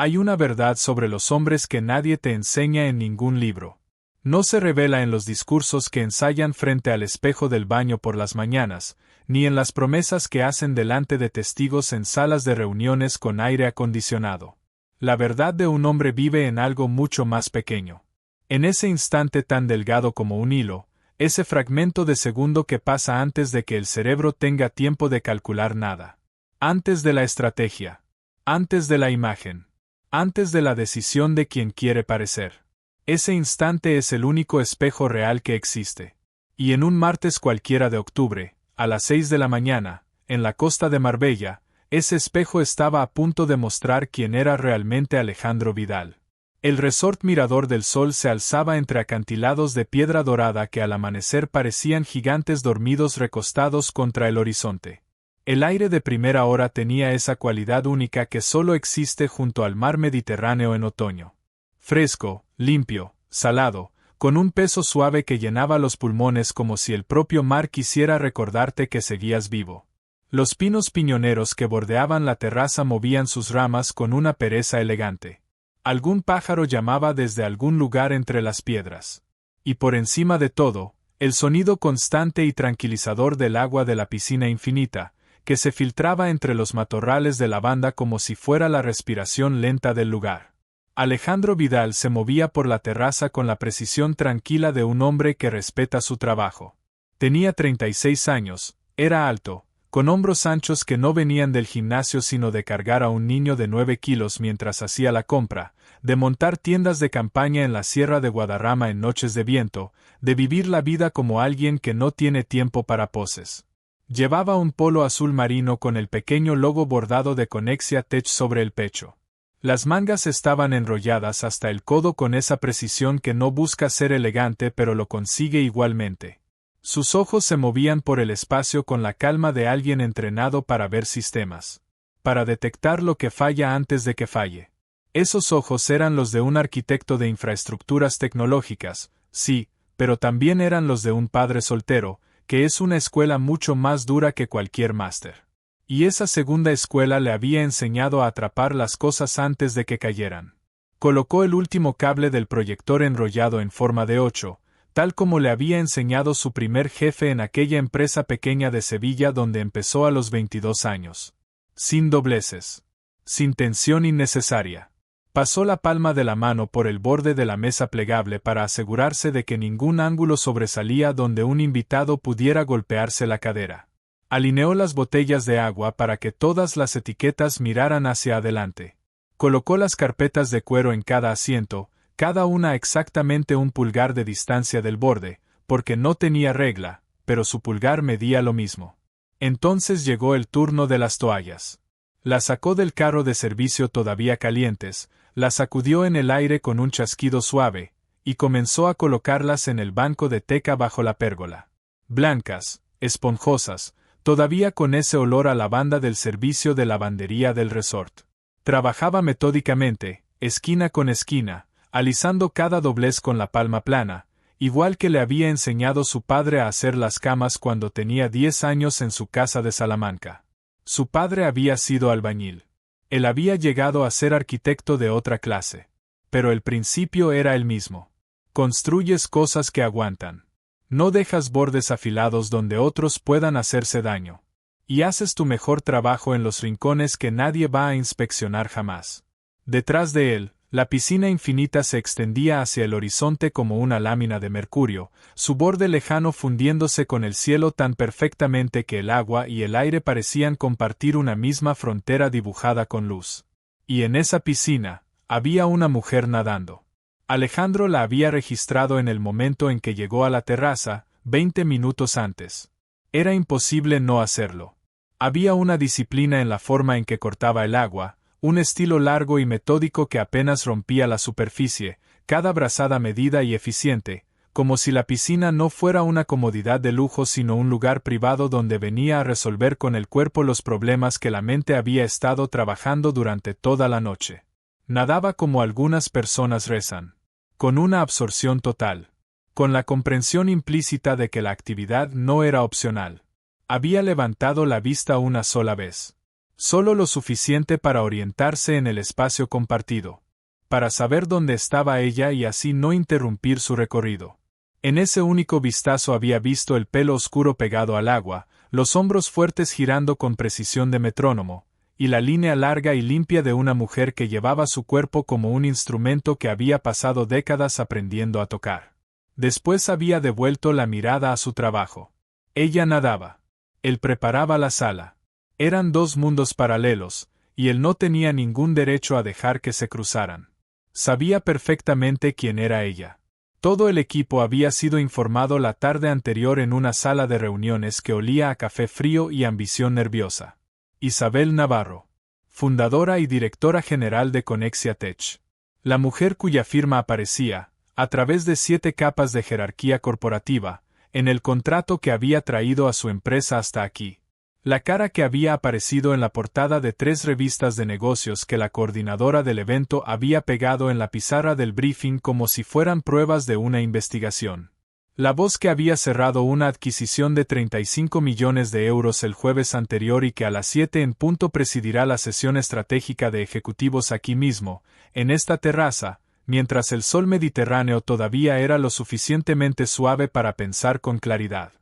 Hay una verdad sobre los hombres que nadie te enseña en ningún libro. No se revela en los discursos que ensayan frente al espejo del baño por las mañanas, ni en las promesas que hacen delante de testigos en salas de reuniones con aire acondicionado. La verdad de un hombre vive en algo mucho más pequeño. En ese instante tan delgado como un hilo, ese fragmento de segundo que pasa antes de que el cerebro tenga tiempo de calcular nada. Antes de la estrategia. Antes de la imagen. Antes de la decisión de quien quiere parecer. Ese instante es el único espejo real que existe. Y en un martes cualquiera de octubre, a las 6 de la mañana, en la costa de Marbella, ese espejo estaba a punto de mostrar quién era realmente Alejandro Vidal. El resort Mirador del Sol se alzaba entre acantilados de piedra dorada que al amanecer parecían gigantes dormidos recostados contra el horizonte. El aire de primera hora tenía esa cualidad única que solo existe junto al mar Mediterráneo en otoño. Fresco, limpio, salado, con un peso suave que llenaba los pulmones como si el propio mar quisiera recordarte que seguías vivo. Los pinos piñoneros que bordeaban la terraza movían sus ramas con una pereza elegante. Algún pájaro llamaba desde algún lugar entre las piedras. Y por encima de todo, el sonido constante y tranquilizador del agua de la piscina infinita, que se filtraba entre los matorrales de lavanda como si fuera la respiración lenta del lugar. Alejandro Vidal se movía por la terraza con la precisión tranquila de un hombre que respeta su trabajo. Tenía 36 años, era alto, con hombros anchos que no venían del gimnasio sino de cargar a un niño de 9 kilos mientras hacía la compra, de montar tiendas de campaña en la Sierra de Guadarrama en noches de viento, de vivir la vida como alguien que no tiene tiempo para poses. Llevaba un polo azul marino con el pequeño logo bordado de Connexia Tech sobre el pecho. Las mangas estaban enrolladas hasta el codo con esa precisión que no busca ser elegante pero lo consigue igualmente. Sus ojos se movían por el espacio con la calma de alguien entrenado para ver sistemas. Para detectar lo que falla antes de que falle. Esos ojos eran los de un arquitecto de infraestructuras tecnológicas, sí, pero también eran los de un padre soltero, que es una escuela mucho más dura que cualquier máster. Y esa segunda escuela le había enseñado a atrapar las cosas antes de que cayeran. Colocó el último cable del proyector enrollado en forma de 8, tal como le había enseñado su primer jefe en aquella empresa pequeña de Sevilla donde empezó a los 22 años. Sin dobleces. Sin tensión innecesaria. Pasó la palma de la mano por el borde de la mesa plegable para asegurarse de que ningún ángulo sobresalía donde un invitado pudiera golpearse la cadera. Alineó las botellas de agua para que todas las etiquetas miraran hacia adelante. Colocó las carpetas de cuero en cada asiento, cada una exactamente un pulgar de distancia del borde, porque no tenía regla, pero su pulgar medía lo mismo. Entonces llegó el turno de las toallas. Las sacó del carro de servicio todavía calientes, las sacudió en el aire con un chasquido suave, y comenzó a colocarlas en el banco de teca bajo la pérgola. Blancas, esponjosas, todavía con ese olor a lavanda del servicio de lavandería del resort. Trabajaba metódicamente, esquina con esquina, alisando cada doblez con la palma plana, igual que le había enseñado su padre a hacer las camas cuando tenía 10 años en su casa de Salamanca. Su padre había sido albañil. Él había llegado a ser arquitecto de otra clase. Pero el principio era el mismo. Construyes cosas que aguantan. No dejas bordes afilados donde otros puedan hacerse daño. Y haces tu mejor trabajo en los rincones que nadie va a inspeccionar jamás. Detrás de él, la piscina infinita se extendía hacia el horizonte como una lámina de mercurio, su borde lejano fundiéndose con el cielo tan perfectamente que el agua y el aire parecían compartir una misma frontera dibujada con luz. Y en esa piscina, había una mujer nadando. Alejandro la había registrado en el momento en que llegó a la terraza, 20 minutos antes. Era imposible no hacerlo. Había una disciplina en la forma en que cortaba el agua, un estilo largo y metódico que apenas rompía la superficie, cada brazada medida y eficiente, como si la piscina no fuera una comodidad de lujo sino un lugar privado donde venía a resolver con el cuerpo los problemas que la mente había estado trabajando durante toda la noche. Nadaba como algunas personas rezan. Con una absorción total. Con la comprensión implícita de que la actividad no era opcional. Había levantado la vista una sola vez. Solo lo suficiente para orientarse en el espacio compartido. Para saber dónde estaba ella y así no interrumpir su recorrido. En ese único vistazo había visto el pelo oscuro pegado al agua, los hombros fuertes girando con precisión de metrónomo, y la línea larga y limpia de una mujer que llevaba su cuerpo como un instrumento que había pasado décadas aprendiendo a tocar. Después había devuelto la mirada a su trabajo. Ella nadaba. Él preparaba la sala. Eran dos mundos paralelos, y él no tenía ningún derecho a dejar que se cruzaran. Sabía perfectamente quién era ella. Todo el equipo había sido informado la tarde anterior en una sala de reuniones que olía a café frío y ambición nerviosa. Isabel Navarro, fundadora y directora general de Connexia Tech. La mujer cuya firma aparecía, a través de 7 capas de jerarquía corporativa, en el contrato que había traído a su empresa hasta aquí. La cara que había aparecido en la portada de 3 revistas de negocios que la coordinadora del evento había pegado en la pizarra del briefing como si fueran pruebas de una investigación. La voz que había cerrado una adquisición de 35 millones de euros el jueves anterior y que a las 7 en punto presidirá la sesión estratégica de ejecutivos aquí mismo, en esta terraza, mientras el sol mediterráneo todavía era lo suficientemente suave para pensar con claridad.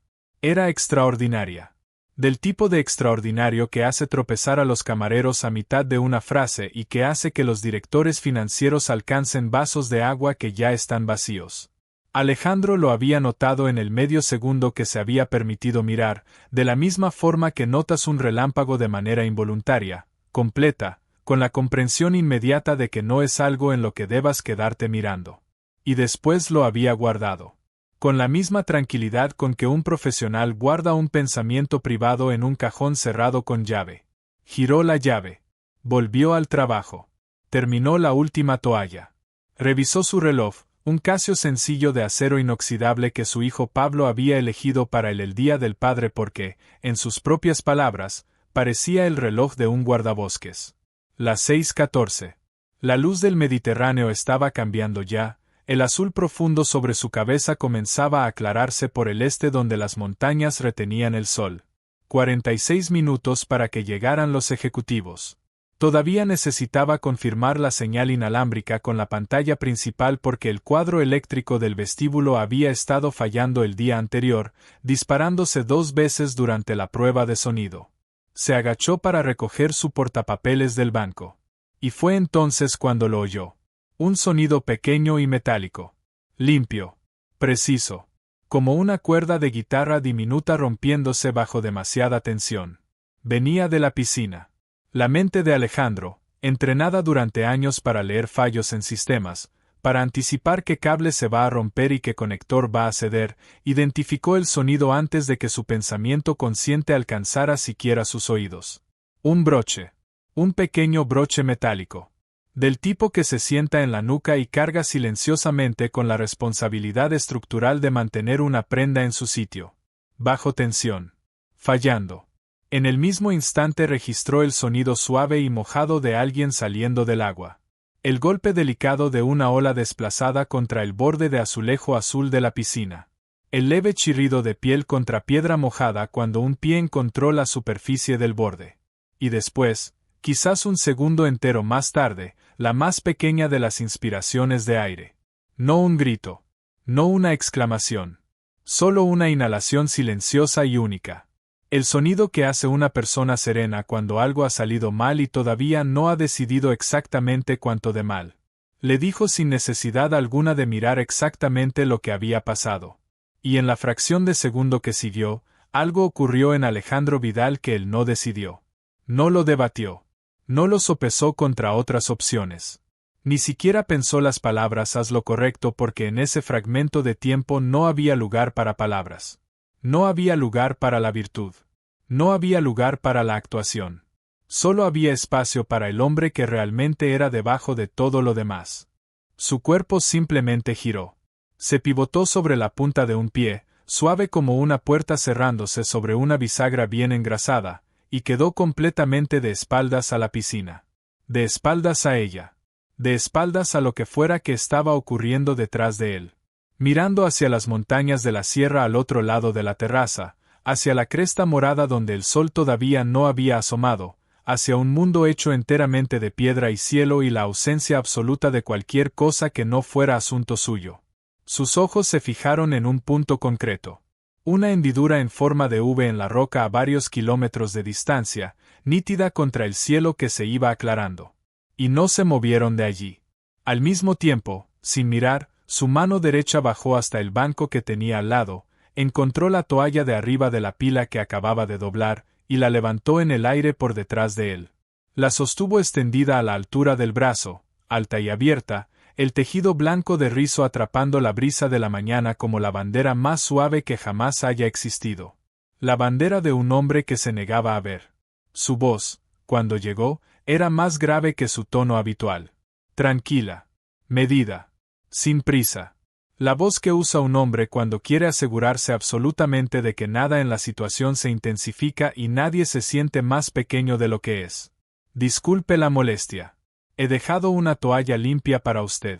Era extraordinaria. Del tipo de extraordinario que hace tropezar a los camareros a mitad de una frase y que hace que los directores financieros alcancen vasos de agua que ya están vacíos. Alejandro lo había notado en el medio segundo que se había permitido mirar, de la misma forma que notas un relámpago de manera involuntaria, completa, con la comprensión inmediata de que no es algo en lo que debas quedarte mirando. Y después lo había guardado. Con la misma tranquilidad con que un profesional guarda un pensamiento privado en un cajón cerrado con llave. Giró la llave. Volvió al trabajo. Terminó la última toalla. Revisó su reloj, un Casio sencillo de acero inoxidable que su hijo Pablo había elegido para el Día del Padre porque, en sus propias palabras, parecía el reloj de un guardabosques. Las 6:14. La luz del Mediterráneo estaba cambiando ya. El azul profundo sobre su cabeza comenzaba a aclararse por el este donde las montañas retenían el sol. 46 minutos para que llegaran los ejecutivos. Todavía necesitaba confirmar la señal inalámbrica con la pantalla principal porque el cuadro eléctrico del vestíbulo había estado fallando el día anterior, disparándose 2 veces durante la prueba de sonido. Se agachó para recoger su portapapeles del banco. Y fue entonces cuando lo oyó. Un sonido pequeño y metálico. Limpio. Preciso. Como una cuerda de guitarra diminuta rompiéndose bajo demasiada tensión. Venía de la piscina. La mente de Alejandro, entrenada durante años para leer fallos en sistemas, para anticipar qué cable se va a romper y qué conector va a ceder, identificó el sonido antes de que su pensamiento consciente alcanzara siquiera sus oídos. Un broche. Un pequeño broche metálico. Del tipo que se sienta en la nuca y carga silenciosamente con la responsabilidad estructural de mantener una prenda en su sitio. Bajo tensión. Fallando. En el mismo instante registró el sonido suave y mojado de alguien saliendo del agua. El golpe delicado de una ola desplazada contra el borde de azulejo azul de la piscina. El leve chirrido de piel contra piedra mojada cuando un pie encontró la superficie del borde. Y después, quizás un segundo entero más tarde, la más pequeña de las inspiraciones de aire. No un grito. No una exclamación. Solo una inhalación silenciosa y única. El sonido que hace una persona serena cuando algo ha salido mal y todavía no ha decidido exactamente cuánto de mal. Le dijo sin necesidad alguna de mirar exactamente lo que había pasado. Y en la fracción de segundo que siguió, algo ocurrió en Alejandro Vidal que él no decidió. No lo debatió. No lo sopesó contra otras opciones. Ni siquiera pensó las palabras haz lo correcto porque en ese fragmento de tiempo no había lugar para palabras. No había lugar para la virtud. No había lugar para la actuación. Solo había espacio para el hombre que realmente era debajo de todo lo demás. Su cuerpo simplemente giró. Se pivotó sobre la punta de un pie, suave como una puerta cerrándose sobre una bisagra bien engrasada, y quedó completamente de espaldas a la piscina. De espaldas a ella. De espaldas a lo que fuera que estaba ocurriendo detrás de él. Mirando hacia las montañas de la sierra al otro lado de la terraza, hacia la cresta morada donde el sol todavía no había asomado, hacia un mundo hecho enteramente de piedra y cielo y la ausencia absoluta de cualquier cosa que no fuera asunto suyo. Sus ojos se fijaron en un punto concreto. Una hendidura en forma de V en la roca a varios kilómetros de distancia, nítida contra el cielo que se iba aclarando. Y no se movieron de allí. Al mismo tiempo, sin mirar, su mano derecha bajó hasta el banco que tenía al lado, encontró la toalla de arriba de la pila que acababa de doblar, y la levantó en el aire por detrás de él. La sostuvo extendida a la altura del brazo, alta y abierta, el tejido blanco de rizo atrapando la brisa de la mañana como la bandera más suave que jamás haya existido. La bandera de un hombre que se negaba a ver. Su voz, cuando llegó, era más grave que su tono habitual. Tranquila. Medida. Sin prisa. La voz que usa un hombre cuando quiere asegurarse absolutamente de que nada en la situación se intensifica y nadie se siente más pequeño de lo que es. Disculpe la molestia. He dejado una toalla limpia para usted.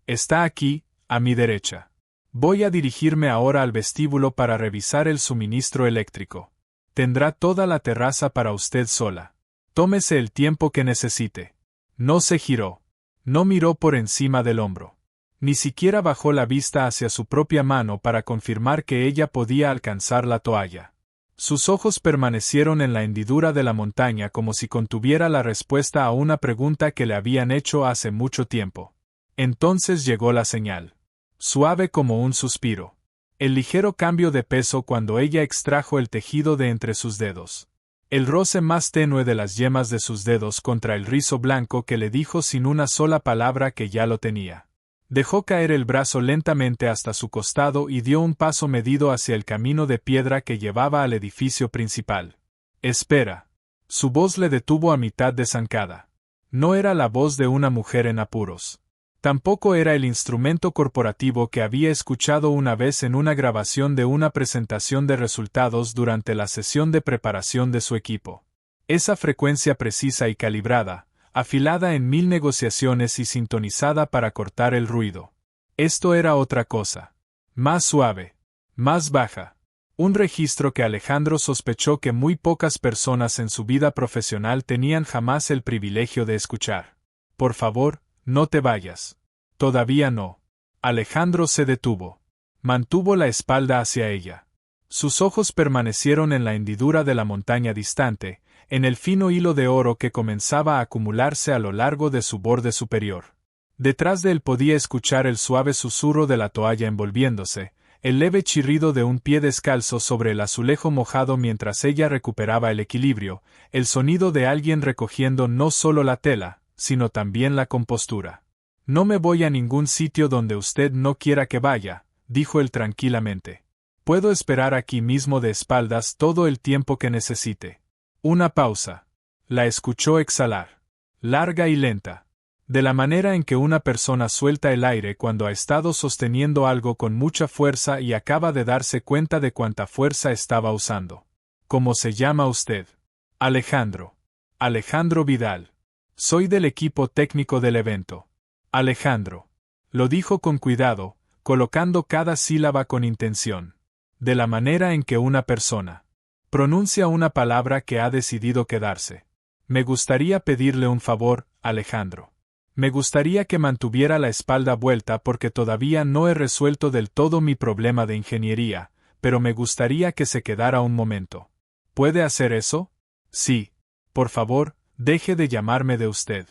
Está aquí, a mi derecha. Voy a dirigirme ahora al vestíbulo para revisar el suministro eléctrico. Tendrá toda la terraza para usted sola. Tómese el tiempo que necesite. No se giró. No miró por encima del hombro. Ni siquiera bajó la vista hacia su propia mano para confirmar que ella podía alcanzar la toalla. Sus ojos permanecieron en la hendidura de la montaña como si contuviera la respuesta a una pregunta que le habían hecho hace mucho tiempo. Entonces llegó la señal. Suave como un suspiro. El ligero cambio de peso cuando ella extrajo el tejido de entre sus dedos. El roce más tenue de las yemas de sus dedos contra el rizo blanco que le dijo sin una sola palabra que ya lo tenía. Dejó caer el brazo lentamente hasta su costado y dio un paso medido hacia el camino de piedra que llevaba al edificio principal. Espera. Su voz le detuvo a mitad de zancada. No era la voz de una mujer en apuros. Tampoco era el instrumento corporativo que había escuchado una vez en una grabación de una presentación de resultados durante la sesión de preparación de su equipo. Esa frecuencia precisa y calibrada, afilada en 1000 negociaciones y sintonizada para cortar el ruido. Esto era otra cosa. Más suave. Más baja. Un registro que Alejandro sospechó que muy pocas personas en su vida profesional tenían jamás el privilegio de escuchar. Por favor, no te vayas. Todavía no. Alejandro se detuvo. Mantuvo la espalda hacia ella. Sus ojos permanecieron en la hendidura de la montaña distante, en el fino hilo de oro que comenzaba a acumularse a lo largo de su borde superior. Detrás de él podía escuchar el suave susurro de la toalla envolviéndose, el leve chirrido de un pie descalzo sobre el azulejo mojado mientras ella recuperaba el equilibrio, el sonido de alguien recogiendo no solo la tela, sino también la compostura. No me voy a ningún sitio donde usted no quiera que vaya, dijo él tranquilamente. Puedo esperar aquí mismo de espaldas todo el tiempo que necesite. Una pausa. La escuchó exhalar. Larga y lenta. De la manera en que una persona suelta el aire cuando ha estado sosteniendo algo con mucha fuerza y acaba de darse cuenta de cuánta fuerza estaba usando. ¿Cómo se llama usted? Alejandro. Alejandro Vidal. Soy del equipo técnico del evento. Alejandro. Lo dijo con cuidado, colocando cada sílaba con intención. De la manera en que una persona pronuncia una palabra que ha decidido quedarse. Me gustaría pedirle un favor, Alejandro. Me gustaría que mantuviera la espalda vuelta porque todavía no he resuelto del todo mi problema de ingeniería, pero me gustaría que se quedara un momento. ¿Puede hacer eso? Sí. Por favor, deje de llamarme de usted.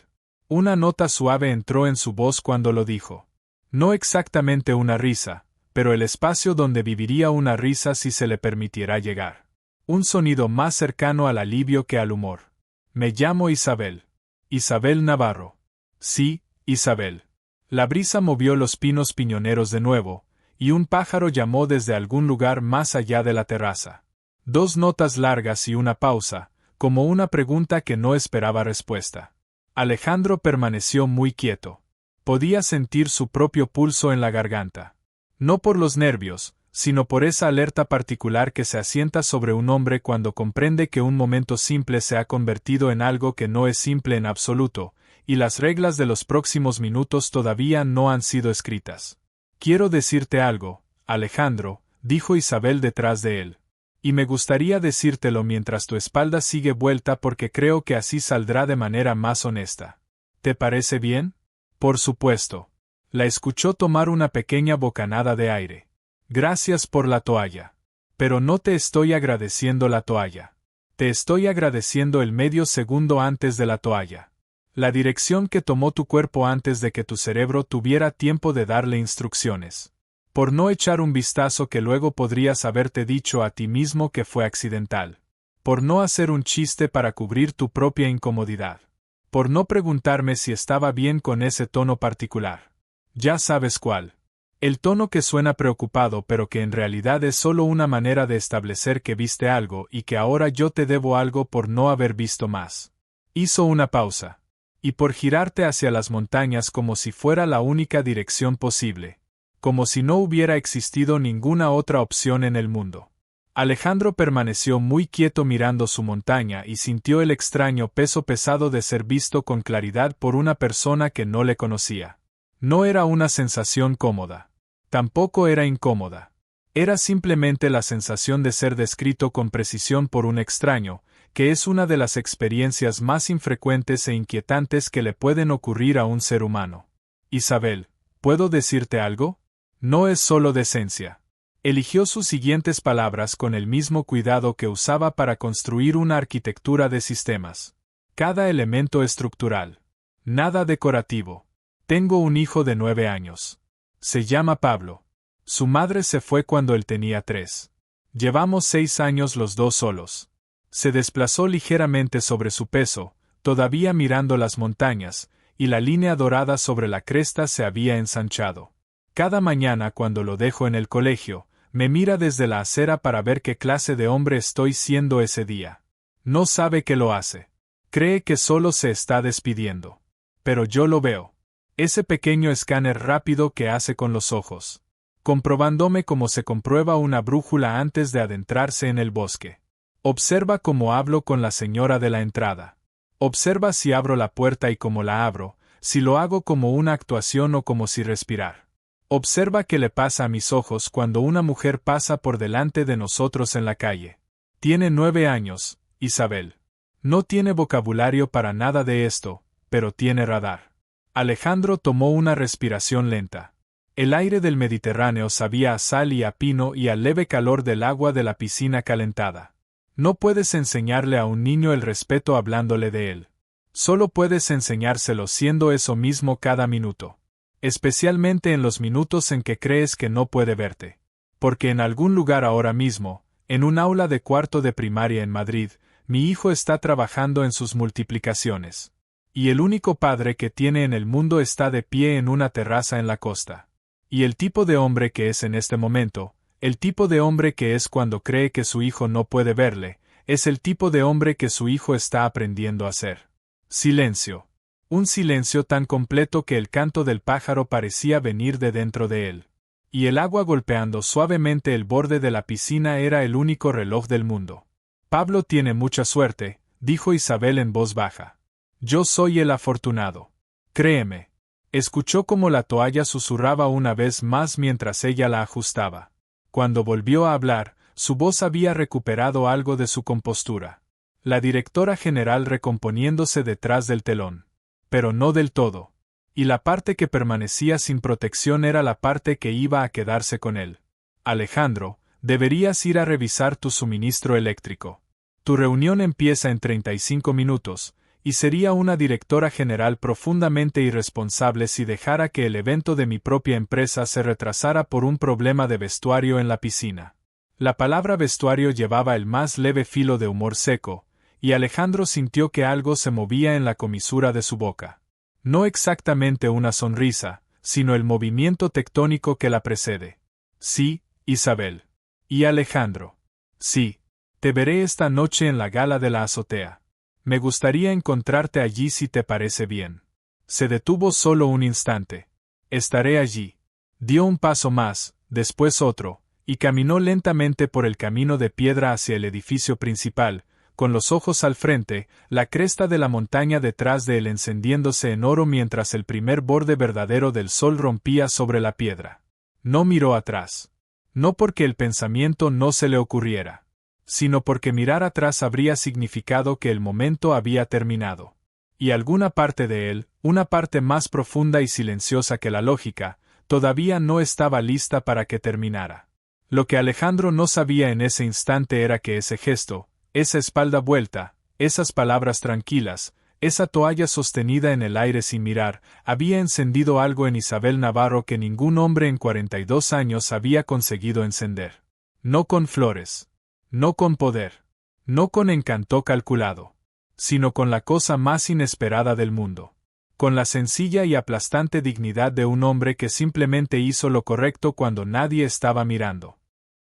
Una nota suave entró en su voz cuando lo dijo. No exactamente una risa, pero el espacio donde viviría una risa si se le permitiera llegar. Un sonido más cercano al alivio que al humor. Me llamo Isabel. Isabel Navarro. Sí, Isabel. La brisa movió los pinos piñoneros de nuevo, y un pájaro llamó desde algún lugar más allá de la terraza. 2 notas largas y una pausa, como una pregunta que no esperaba respuesta. Alejandro permaneció muy quieto. Podía sentir su propio pulso en la garganta. No por los nervios, sino por esa alerta particular que se asienta sobre un hombre cuando comprende que un momento simple se ha convertido en algo que no es simple en absoluto, y las reglas de los próximos minutos todavía no han sido escritas. Quiero decirte algo, Alejandro, dijo Isabel detrás de él. Y me gustaría decírtelo mientras tu espalda sigue vuelta porque creo que así saldrá de manera más honesta. ¿Te parece bien? Por supuesto. La escuchó tomar una pequeña bocanada de aire. Gracias por la toalla. Pero no te estoy agradeciendo la toalla. Te estoy agradeciendo el medio segundo antes de la toalla. La dirección que tomó tu cuerpo antes de que tu cerebro tuviera tiempo de darle instrucciones. Por no echar un vistazo que luego podrías haberte dicho a ti mismo que fue accidental. Por no hacer un chiste para cubrir tu propia incomodidad. Por no preguntarme si estaba bien con ese tono particular. Ya sabes cuál. El tono que suena preocupado pero que en realidad es solo una manera de establecer que viste algo y que ahora yo te debo algo por no haber visto más. Hizo una pausa. Y por girarte hacia las montañas como si fuera la única dirección posible. Como si no hubiera existido ninguna otra opción en el mundo. Alejandro permaneció muy quieto mirando su montaña y sintió el extraño peso pesado de ser visto con claridad por una persona que no le conocía. No era una sensación cómoda. Tampoco era incómoda. Era simplemente la sensación de ser descrito con precisión por un extraño, que es una de las experiencias más infrecuentes e inquietantes que le pueden ocurrir a un ser humano. Isabel, ¿puedo decirte algo? No es solo decencia. Eligió sus siguientes palabras con el mismo cuidado que usaba para construir una arquitectura de sistemas. Cada elemento estructural. Nada decorativo. Tengo un hijo de 9 años. Se llama Pablo. Su madre se fue cuando él tenía 3. Llevamos 6 años los dos solos. Se desplazó ligeramente sobre su peso, todavía mirando las montañas, y la línea dorada sobre la cresta se había ensanchado. Cada mañana cuando lo dejo en el colegio, me mira desde la acera para ver qué clase de hombre estoy siendo ese día. No sabe que lo hace. Cree que solo se está despidiendo. Pero yo lo veo. Ese pequeño escáner rápido que hace con los ojos. Comprobándome como se comprueba una brújula antes de adentrarse en el bosque. Observa cómo hablo con la señora de la entrada. Observa si abro la puerta y cómo la abro, si lo hago como una actuación o como si respirar. Observa qué le pasa a mis ojos cuando una mujer pasa por delante de nosotros en la calle. Tiene 9 años, Isabel. No tiene vocabulario para nada de esto, pero tiene radar. Alejandro tomó una respiración lenta. El aire del Mediterráneo sabía a sal y a pino y al leve calor del agua de la piscina calentada. No puedes enseñarle a un niño el respeto hablándole de él. Solo puedes enseñárselo siendo eso mismo cada minuto. Especialmente en los minutos en que crees que no puede verte. Porque en algún lugar ahora mismo, en un aula de cuarto de primaria en Madrid, mi hijo está trabajando en sus multiplicaciones. Y el único padre que tiene en el mundo está de pie en una terraza en la costa. Y el tipo de hombre que es en este momento, el tipo de hombre que es cuando cree que su hijo no puede verle, es el tipo de hombre que su hijo está aprendiendo a ser. Silencio. Un silencio tan completo que el canto del pájaro parecía venir de dentro de él. Y el agua golpeando suavemente el borde de la piscina era el único reloj del mundo. Pablo tiene mucha suerte, dijo Isabel en voz baja. Yo soy el afortunado. Créeme. Escuchó como la toalla susurraba una vez más mientras ella la ajustaba. Cuando volvió a hablar, su voz había recuperado algo de su compostura. La directora general recomponiéndose detrás del telón. Pero no del todo. Y la parte que permanecía sin protección era la parte que iba a quedarse con él. Alejandro, deberías ir a revisar tu suministro eléctrico. Tu reunión empieza en 35 minutos, y sería una directora general profundamente irresponsable si dejara que el evento de mi propia empresa se retrasara por un problema de vestuario en la piscina. La palabra vestuario llevaba el más leve filo de humor seco, y Alejandro sintió que algo se movía en la comisura de su boca. No exactamente una sonrisa, sino el movimiento tectónico que la precede. Sí, Isabel. Y Alejandro. Sí. Te veré esta noche en la gala de la azotea. Me gustaría encontrarte allí si te parece bien. Se detuvo solo un instante. Estaré allí. Dio un paso más, después otro, y caminó lentamente por el camino de piedra hacia el edificio principal, con los ojos al frente, la cresta de la montaña detrás de él encendiéndose en oro mientras el primer borde verdadero del sol rompía sobre la piedra. No miró atrás. No porque el pensamiento no se le ocurriera. sino porque mirar atrás habría significado que el momento había terminado. Y alguna parte de él, una parte más profunda y silenciosa que la lógica, todavía no estaba lista para que terminara. Lo que Alejandro no sabía en ese instante era que ese gesto, esa espalda vuelta, esas palabras tranquilas, esa toalla sostenida en el aire sin mirar, había encendido algo en Isabel Navarro que ningún hombre en 42 años había conseguido encender. No con flores, no con poder, no con encanto calculado, sino con la cosa más inesperada del mundo. Con la sencilla y aplastante dignidad de un hombre que simplemente hizo lo correcto cuando nadie estaba mirando.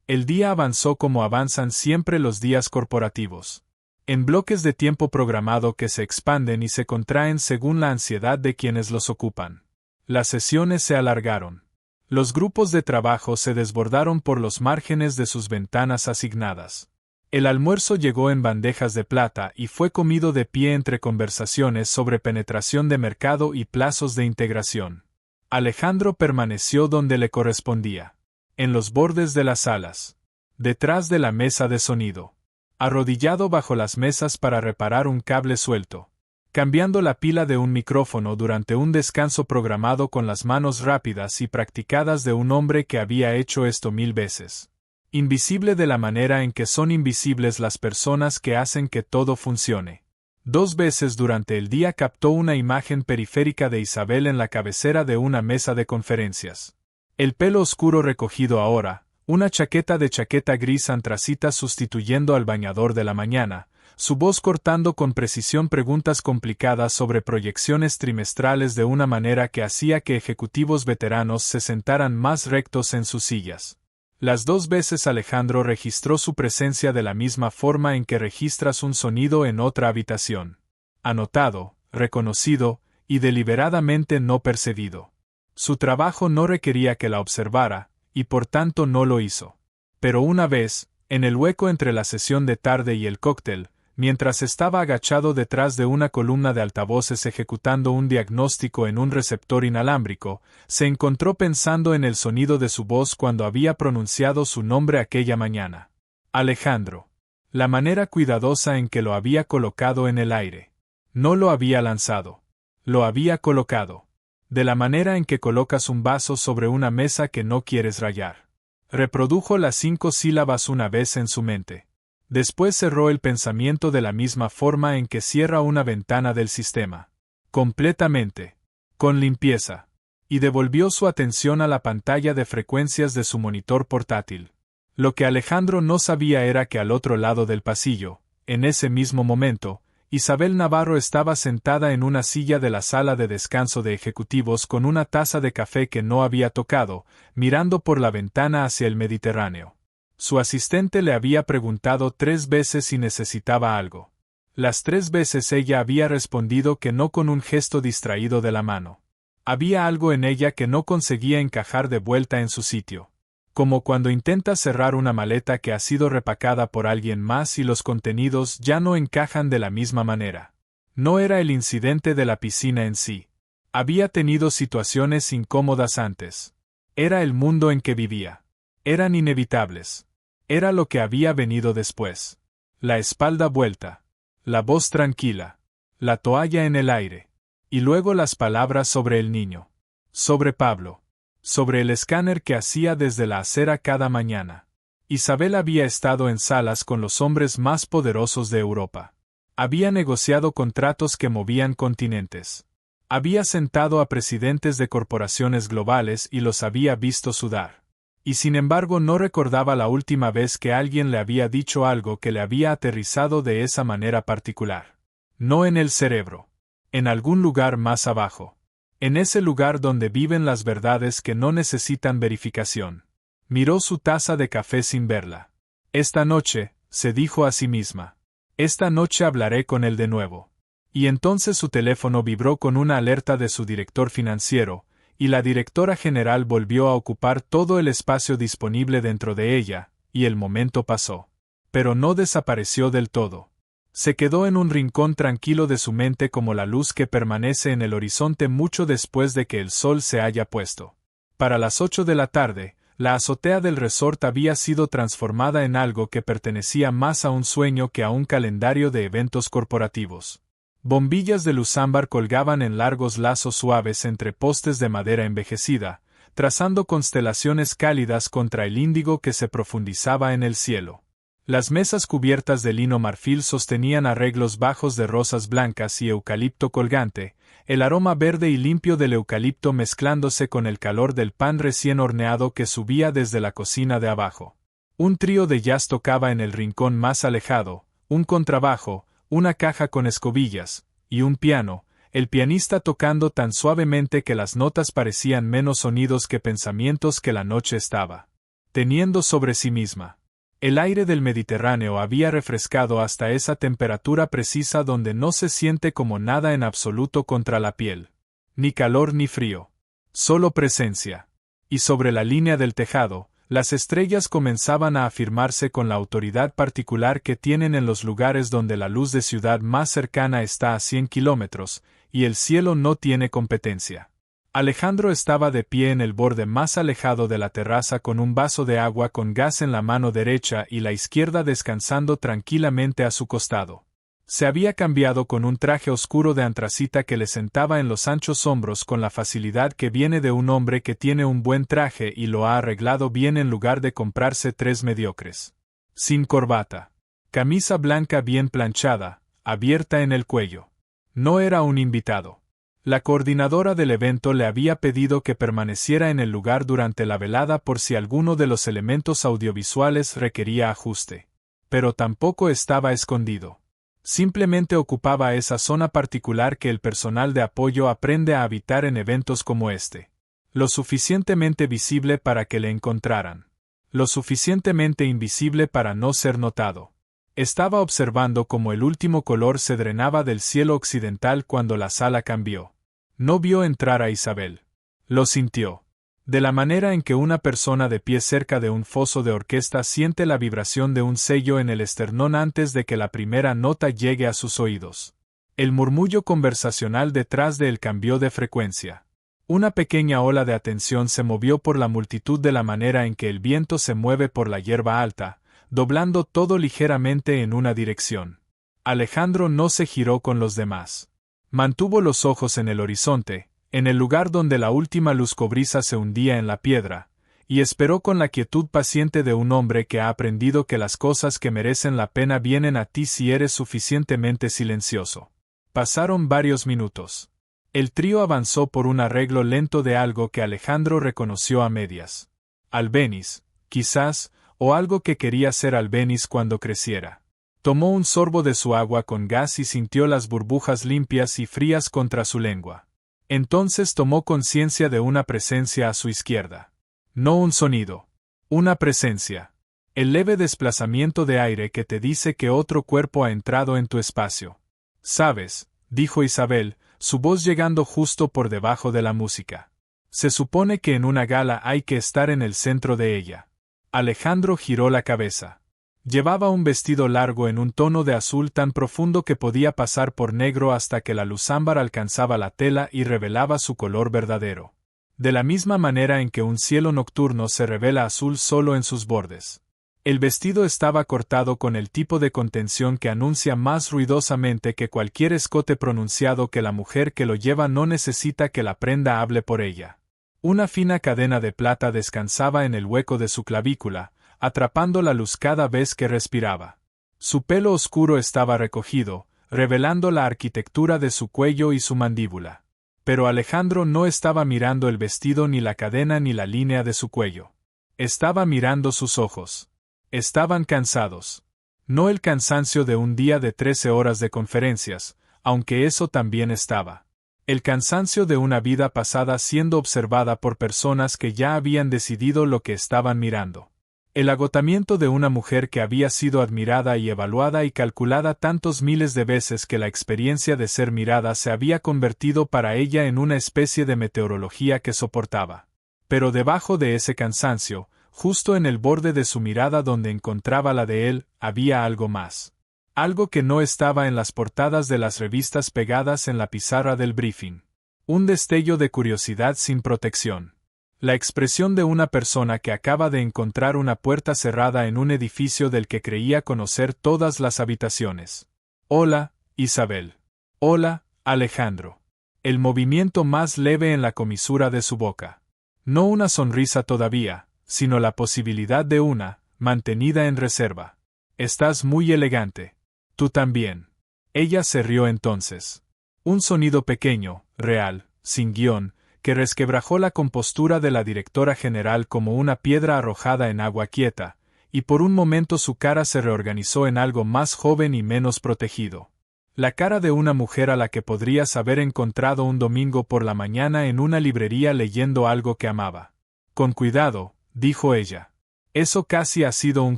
El día avanzó como avanzan siempre los días corporativos. En bloques de tiempo programado que se expanden y se contraen según la ansiedad de quienes los ocupan. Las sesiones se alargaron. Los grupos de trabajo se desbordaron por los márgenes de sus ventanas asignadas. El almuerzo llegó en bandejas de plata y fue comido de pie entre conversaciones sobre penetración de mercado y plazos de integración. Alejandro permaneció donde le correspondía, en los bordes de las salas, detrás de la mesa de sonido, arrodillado bajo las mesas para reparar un cable suelto, cambiando la pila de un micrófono durante un descanso programado con las manos rápidas y practicadas de un hombre que había hecho esto 1000 veces. Invisible de la manera en que son invisibles las personas que hacen que todo funcione. 2 veces durante el día captó una imagen periférica de Isabel en la cabecera de una mesa de conferencias. El pelo oscuro recogido ahora, una chaqueta de chaqueta gris antracita sustituyendo al bañador de la mañana, su voz cortando con precisión preguntas complicadas sobre proyecciones trimestrales de una manera que hacía que ejecutivos veteranos se sentaran más rectos en sus sillas. Las 2 veces Alejandro registró su presencia de la misma forma en que registras un sonido en otra habitación. Anotado, reconocido, y deliberadamente no percibido. Su trabajo no requería que la observara, y por tanto no lo hizo. Pero una vez, en el hueco entre la sesión de tarde y el cóctel, mientras estaba agachado detrás de una columna de altavoces ejecutando un diagnóstico en un receptor inalámbrico, se encontró pensando en el sonido de su voz cuando había pronunciado su nombre aquella mañana. Alejandro. La manera cuidadosa en que lo había colocado en el aire. No lo había lanzado. Lo había colocado. De la manera en que colocas un vaso sobre una mesa que no quieres rayar. Reprodujo las 5 sílabas una vez en su mente. Después cerró el pensamiento de la misma forma en que cierra una ventana del sistema. Completamente. Con limpieza. Y devolvió su atención a la pantalla de frecuencias de su monitor portátil. Lo que Alejandro no sabía era que al otro lado del pasillo, en ese mismo momento, Isabel Navarro estaba sentada en una silla de la sala de descanso de ejecutivos con una taza de café que no había tocado, mirando por la ventana hacia el Mediterráneo. Su asistente le había preguntado 3 veces si necesitaba algo. Las 3 veces ella había respondido que no con un gesto distraído de la mano. Había algo en ella que no conseguía encajar de vuelta en su sitio. Como cuando intentas cerrar una maleta que ha sido repacada por alguien más y los contenidos ya no encajan de la misma manera. No era el incidente de la piscina en sí. Había tenido situaciones incómodas antes. Era el mundo en que vivía. Eran inevitables. Era lo que había venido después. La espalda vuelta. La voz tranquila. La toalla en el aire. Y luego las palabras sobre el niño. Sobre Pablo. Sobre el escáner que hacía desde la acera cada mañana. Isabel había estado en salas con los hombres más poderosos de Europa. Había negociado contratos que movían continentes. Había sentado a presidentes de corporaciones globales y los había visto sudar. Y sin embargo no recordaba la última vez que alguien le había dicho algo que le había aterrizado de esa manera particular. No en el cerebro. En algún lugar más abajo. En ese lugar donde viven las verdades que no necesitan verificación. Miró su taza de café sin verla. Esta noche, se dijo a sí misma. Esta noche hablaré con él de nuevo. Y entonces su teléfono vibró con una alerta de su director financiero, y la directora general volvió a ocupar todo el espacio disponible dentro de ella, y el momento pasó. Pero no desapareció del todo. Se quedó en un rincón tranquilo de su mente como la luz que permanece en el horizonte mucho después de que el sol se haya puesto. Para las 8 de la tarde, La azotea del resort había sido transformada en algo que pertenecía más a un sueño que a un calendario de eventos corporativos. Bombillas de luz ámbar colgaban en largos lazos suaves entre postes de madera envejecida, trazando constelaciones cálidas contra el índigo que se profundizaba en el cielo. Las mesas cubiertas de lino marfil sostenían arreglos bajos de rosas blancas y eucalipto colgante, el aroma verde y limpio del eucalipto mezclándose con el calor del pan recién horneado que subía desde la cocina de abajo. Un trío de jazz tocaba en el rincón más alejado, un contrabajo, una caja con escobillas, y un piano, el pianista tocando tan suavemente que las notas parecían menos sonidos que pensamientos que la noche estaba teniendo sobre sí misma. El aire del Mediterráneo había refrescado hasta esa temperatura precisa donde no se siente como nada en absoluto contra la piel. Ni calor ni frío. Solo presencia. Y sobre la línea del tejado, las estrellas comenzaban a afirmarse con la autoridad particular que tienen en los lugares donde la luz de ciudad más cercana está a 100 kilómetros, y el cielo no tiene competencia. Alejandro estaba de pie en el borde más alejado de la terraza con un vaso de agua con gas en la mano derecha y la izquierda descansando tranquilamente a su costado. Se había cambiado con un traje oscuro de antracita que le sentaba en los anchos hombros con la facilidad que viene de un hombre que tiene un buen traje y lo ha arreglado bien en lugar de comprarse 3 mediocres. Sin corbata. Camisa blanca bien planchada, abierta en el cuello. No era un invitado. La coordinadora del evento le había pedido que permaneciera en el lugar durante la velada por si alguno de los elementos audiovisuales requería ajuste. Pero tampoco estaba escondido. Simplemente ocupaba esa zona particular que el personal de apoyo aprende a habitar en eventos como este. Lo suficientemente visible para que le encontraran. Lo suficientemente invisible para no ser notado. Estaba observando cómo el último color se drenaba del cielo occidental cuando la sala cambió. No vio entrar a Isabel. Lo sintió. De la manera en que una persona de pie cerca de un foso de orquesta siente la vibración de un sello en el esternón antes de que la primera nota llegue a sus oídos. El murmullo conversacional detrás de él cambió de frecuencia. Una pequeña ola de atención se movió por la multitud de la manera en que el viento se mueve por la hierba alta, doblando todo ligeramente en una dirección. Alejandro no se giró con los demás. Mantuvo los ojos en el horizonte, en el lugar donde la última luz cobriza se hundía en la piedra, y esperó con la quietud paciente de un hombre que ha aprendido que las cosas que merecen la pena vienen a ti si eres suficientemente silencioso. Pasaron varios minutos. El trío avanzó por un arreglo lento de algo que Alejandro reconoció a medias. Albéniz, quizás, o algo que quería ser Albéniz cuando creciera. Tomó un sorbo de su agua con gas y sintió las burbujas limpias y frías contra su lengua. Entonces tomó conciencia de una presencia a su izquierda. No un sonido. Una presencia. El leve desplazamiento de aire que te dice que otro cuerpo ha entrado en tu espacio. «Sabes», dijo Isabel, su voz llegando justo por debajo de la música. «Se supone que en una gala hay que estar en el centro de ella». Alejandro giró la cabeza. Llevaba un vestido largo en un tono de azul tan profundo que podía pasar por negro hasta que la luz ámbar alcanzaba la tela y revelaba su color verdadero. De la misma manera en que un cielo nocturno se revela azul solo en sus bordes. El vestido estaba cortado con el tipo de contención que anuncia más ruidosamente que cualquier escote pronunciado que la mujer que lo lleva no necesita que la prenda hable por ella. Una fina cadena de plata descansaba en el hueco de su clavícula, atrapando la luz cada vez que respiraba. Su pelo oscuro estaba recogido, revelando la arquitectura de su cuello y su mandíbula. Pero Alejandro no estaba mirando el vestido ni la cadena ni la línea de su cuello. Estaba mirando sus ojos. Estaban cansados. No el cansancio de un día de 13 horas de conferencias, aunque eso también estaba. El cansancio de una vida pasada siendo observada por personas que ya habían decidido lo que estaban mirando. El agotamiento de una mujer que había sido admirada y evaluada y calculada tantos miles de veces que la experiencia de ser mirada se había convertido para ella en una especie de meteorología que soportaba. Pero debajo de ese cansancio, justo en el borde de su mirada donde encontraba la de él, había algo más. Algo que no estaba en las portadas de las revistas pegadas en la pizarra del briefing. Un destello de curiosidad sin protección. La expresión de una persona que acaba de encontrar una puerta cerrada en un edificio del que creía conocer todas las habitaciones. Hola, Isabel. Hola, Alejandro. El movimiento más leve en la comisura de su boca. No una sonrisa todavía, sino la posibilidad de una, mantenida en reserva. Estás muy elegante. Tú también. Ella se rió entonces. Un sonido pequeño, real, sin guión, que resquebrajó la compostura de la directora general como una piedra arrojada en agua quieta, y por un momento su cara se reorganizó en algo más joven y menos protegido. La cara de una mujer a la que podrías haber encontrado un domingo por la mañana en una librería leyendo algo que amaba. Con cuidado, dijo ella. Eso casi ha sido un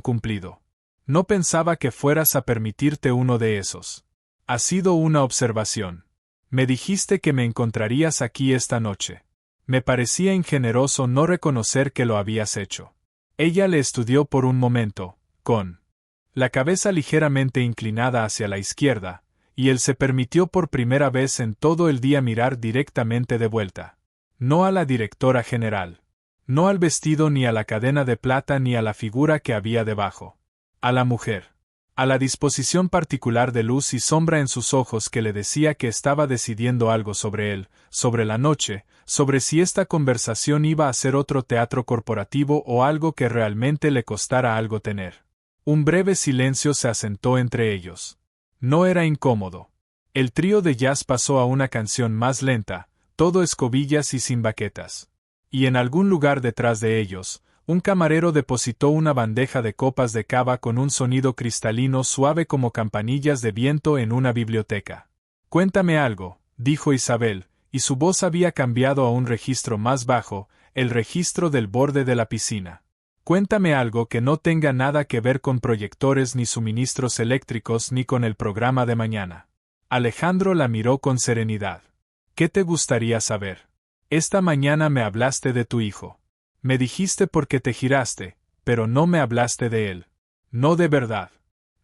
cumplido. No pensaba que fueras a permitirte uno de esos. Ha sido una observación. Me dijiste que me encontrarías aquí esta noche. Me parecía ingeneroso no reconocer que lo habías hecho. Ella le estudió por un momento, con la cabeza ligeramente inclinada hacia la izquierda, y él se permitió por primera vez en todo el día mirar directamente de vuelta. No a la directora general. No al vestido ni a la cadena de plata ni a la figura que había debajo. A la mujer. A la disposición particular de luz y sombra en sus ojos que le decía que estaba decidiendo algo sobre él, sobre la noche, sobre si esta conversación iba a ser otro teatro corporativo o algo que realmente le costara algo tener. Un breve silencio se asentó entre ellos. No era incómodo. El trío de jazz pasó a una canción más lenta, todo escobillas y sin baquetas. Y en algún lugar detrás de ellos, un camarero depositó una bandeja de copas de cava con un sonido cristalino suave como campanillas de viento en una biblioteca. Cuéntame algo, dijo Isabel, y su voz había cambiado a un registro más bajo, el registro del borde de la piscina. Cuéntame algo que no tenga nada que ver con proyectores ni suministros eléctricos ni con el programa de mañana. Alejandro la miró con serenidad. ¿Qué te gustaría saber? Esta mañana me hablaste de tu hijo. Me dijiste por qué te giraste, pero no me hablaste de él. No de verdad.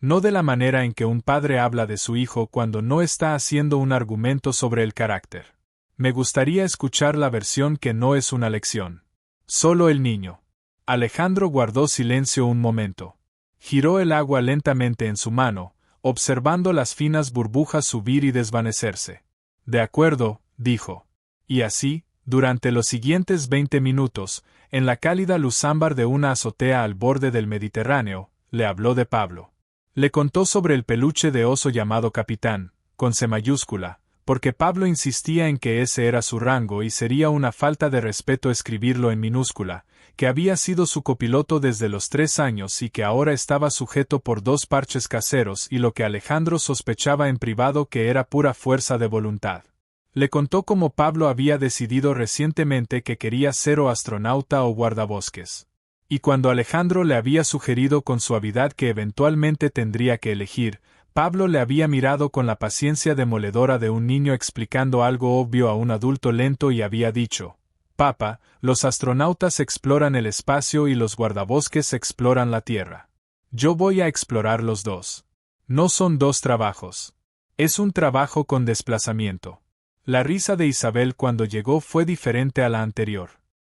No de la manera en que un padre habla de su hijo cuando no está haciendo un argumento sobre el carácter. Me gustaría escuchar la versión que no es una lección. Solo el niño. Alejandro guardó silencio un momento. Giró el agua lentamente en su mano, observando las finas burbujas subir y desvanecerse. De acuerdo, dijo. Y así, durante los siguientes 20 minutos, en la cálida luz ámbar de una azotea al borde del Mediterráneo, le habló de Pablo. Le contó sobre el peluche de oso llamado Capitán, con C mayúscula, porque Pablo insistía en que ese era su rango y sería una falta de respeto escribirlo en minúscula, que había sido su copiloto desde los 3 años y que ahora estaba sujeto por 2 parches caseros y lo que Alejandro sospechaba en privado que era pura fuerza de voluntad. Le contó cómo Pablo había decidido recientemente que quería ser o astronauta o guardabosques. Y cuando Alejandro le había sugerido con suavidad que eventualmente tendría que elegir, Pablo le había mirado con la paciencia demoledora de un niño explicando algo obvio a un adulto lento y había dicho: «Papá, los astronautas exploran el espacio y los guardabosques exploran la Tierra. Yo voy a explorar los dos. No son 2 trabajos. Es un trabajo con desplazamiento». La risa de Isabel cuando llegó fue diferente a la anterior.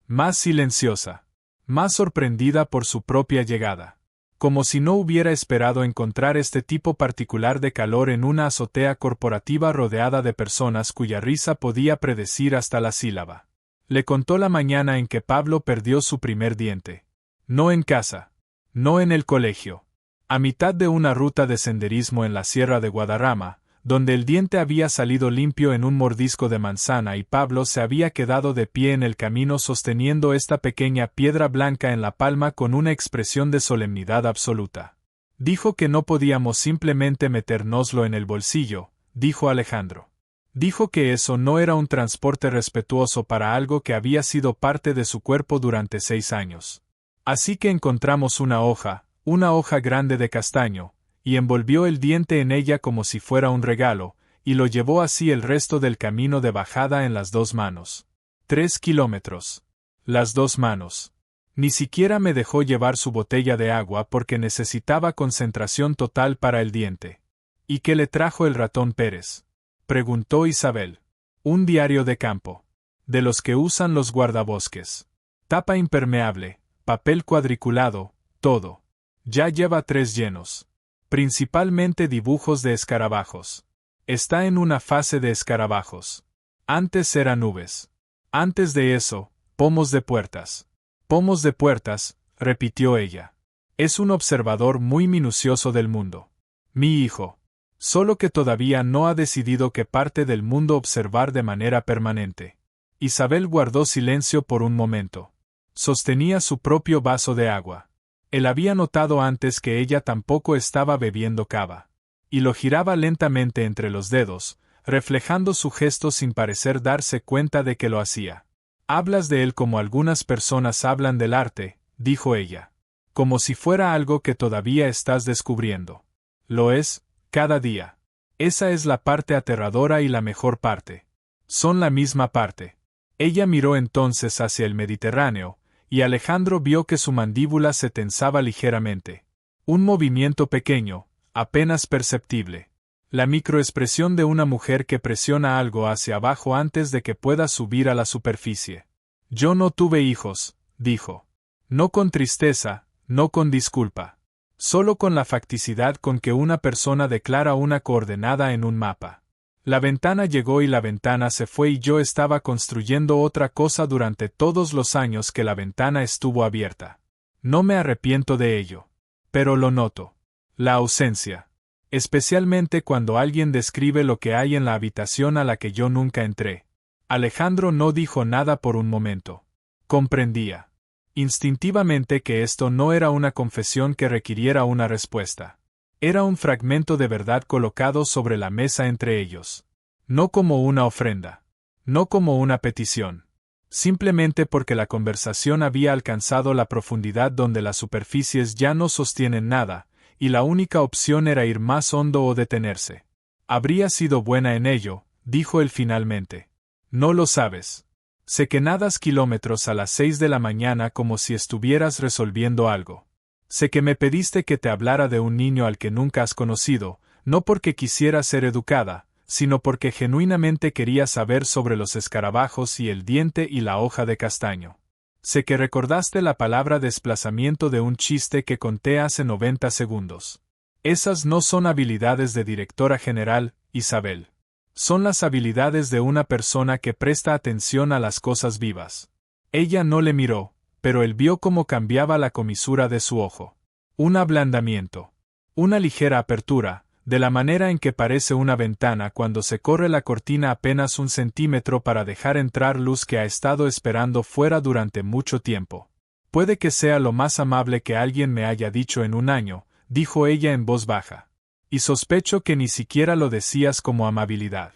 Más silenciosa. Más sorprendida por su propia llegada. Como si no hubiera esperado encontrar este tipo particular de calor en una azotea corporativa rodeada de personas cuya risa podía predecir hasta la sílaba. Le contó la mañana en que Pablo perdió su primer diente. No en casa. No en el colegio. A mitad de una ruta de senderismo en la Sierra de Guadarrama, donde el diente había salido limpio en un mordisco de manzana y Pablo se había quedado de pie en el camino sosteniendo esta pequeña piedra blanca en la palma con una expresión de solemnidad absoluta. Dijo que no podíamos simplemente metérnoslo en el bolsillo, dijo Alejandro. Dijo que eso no era un transporte respetuoso para algo que había sido parte de su cuerpo durante 6 años. Así que encontramos una hoja grande de castaño, y envolvió el diente en ella como si fuera un regalo, y lo llevó así el resto del camino de bajada en las 2 manos. 3 kilómetros. Las 2 manos. Ni siquiera me dejó llevar su botella de agua porque necesitaba concentración total para el diente. ¿Y qué le trajo el ratón Pérez?, preguntó Isabel. Un diario de campo. De los que usan los guardabosques. Tapa impermeable, papel cuadriculado, todo. Ya lleva 3 llenos. Principalmente dibujos de escarabajos. Está en una fase de escarabajos. Antes eran nubes. Antes de eso, pomos de puertas. Pomos de puertas, repitió ella. Es un observador muy minucioso del mundo. Mi hijo. Solo que todavía no ha decidido qué parte del mundo observar de manera permanente. Isabel guardó silencio por un momento. Sostenía su propio vaso de agua. Él había notado antes que ella tampoco estaba bebiendo cava. Y lo giraba lentamente entre los dedos, reflejando su gesto sin parecer darse cuenta de que lo hacía. Hablas de él como algunas personas hablan del arte, dijo ella. Como si fuera algo que todavía estás descubriendo. Lo es, cada día. Esa es la parte aterradora y la mejor parte. Son la misma parte. Ella miró entonces hacia el Mediterráneo, y Alejandro vio que su mandíbula se tensaba ligeramente. Un movimiento pequeño, apenas perceptible. La microexpresión de una mujer que presiona algo hacia abajo antes de que pueda subir a la superficie. Yo no tuve hijos, dijo. No con tristeza, no con disculpa. Solo con la facticidad con que una persona declara una coordenada en un mapa. La ventana llegó y la ventana se fue y yo estaba construyendo otra cosa durante todos los años que la ventana estuvo abierta. No me arrepiento de ello. Pero lo noto. La ausencia. Especialmente cuando alguien describe lo que hay en la habitación a la que yo nunca entré. Alejandro no dijo nada por un momento. Comprendía. Instintivamente que esto no era una confesión que requiriera una respuesta. Era un fragmento de verdad colocado sobre la mesa entre ellos. No como una ofrenda. No como una petición. Simplemente porque la conversación había alcanzado la profundidad donde las superficies ya no sostienen nada, y la única opción era ir más hondo o detenerse. Habría sido buena en ello, dijo él finalmente. No lo sabes. Sé que nadas kilómetros a las 6 de la mañana como si estuvieras resolviendo algo. Sé que me pediste que te hablara de un niño al que nunca has conocido, no porque quisiera ser educada, sino porque genuinamente quería saber sobre los escarabajos y el diente y la hoja de castaño. Sé que recordaste la palabra desplazamiento de un chiste que conté hace 90 segundos. Esas no son habilidades de directora general, Isabel. Son las habilidades de una persona que presta atención a las cosas vivas. Ella no le miró, pero él vio cómo cambiaba la comisura de su ojo. Un ablandamiento. Una ligera apertura, de la manera en que parece una ventana cuando se corre la cortina apenas 1 centímetro para dejar entrar luz que ha estado esperando fuera durante mucho tiempo. Puede que sea lo más amable que alguien me haya dicho en un año, dijo ella en voz baja. Y sospecho que ni siquiera lo decías como amabilidad.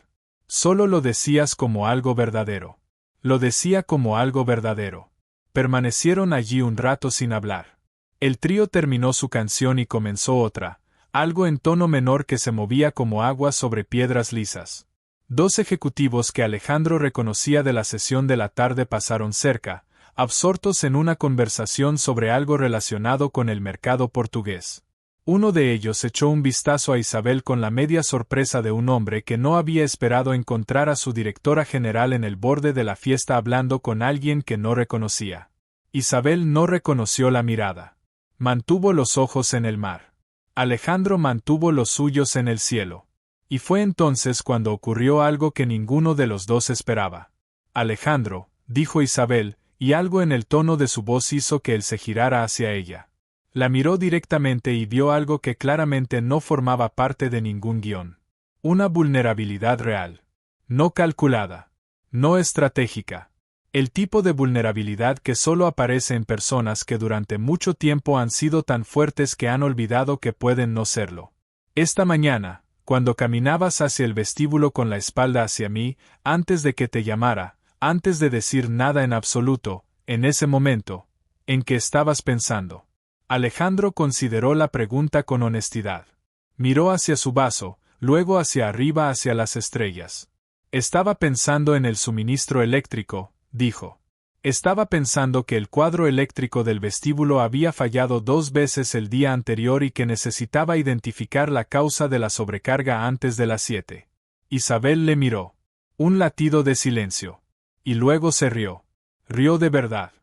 Solo lo decías como algo verdadero. Lo decía como algo verdadero. Permanecieron allí un rato sin hablar. El trío terminó su canción y comenzó otra, algo en tono menor que se movía como agua sobre piedras lisas. 2 ejecutivos que Alejandro reconocía de la sesión de la tarde pasaron cerca, absortos en una conversación sobre algo relacionado con el mercado portugués. Uno de ellos echó un vistazo a Isabel con la media sorpresa de un hombre que no había esperado encontrar a su directora general en el borde de la fiesta hablando con alguien que no reconocía. Isabel no reconoció la mirada. Mantuvo los ojos en el mar. Alejandro mantuvo los suyos en el cielo. Y fue entonces cuando ocurrió algo que ninguno de los dos esperaba. Alejandro, dijo Isabel, y algo en el tono de su voz hizo que él se girara hacia ella. La miró directamente y vio algo que claramente no formaba parte de ningún guión. Una vulnerabilidad real. No calculada. No estratégica. El tipo de vulnerabilidad que solo aparece en personas que durante mucho tiempo han sido tan fuertes que han olvidado que pueden no serlo. Esta mañana, cuando caminabas hacia el vestíbulo con la espalda hacia mí, antes de que te llamara, antes de decir nada en absoluto, en ese momento, ¿en qué estabas pensando? Alejandro consideró la pregunta con honestidad. Miró hacia su vaso, luego hacia arriba hacia las estrellas. Estaba pensando en el suministro eléctrico, dijo. Estaba pensando que el cuadro eléctrico del vestíbulo había fallado 2 veces el día anterior y que necesitaba identificar la causa de la sobrecarga antes de las 7. Isabel le miró. Un latido de silencio. Y luego se rió. Rió de verdad.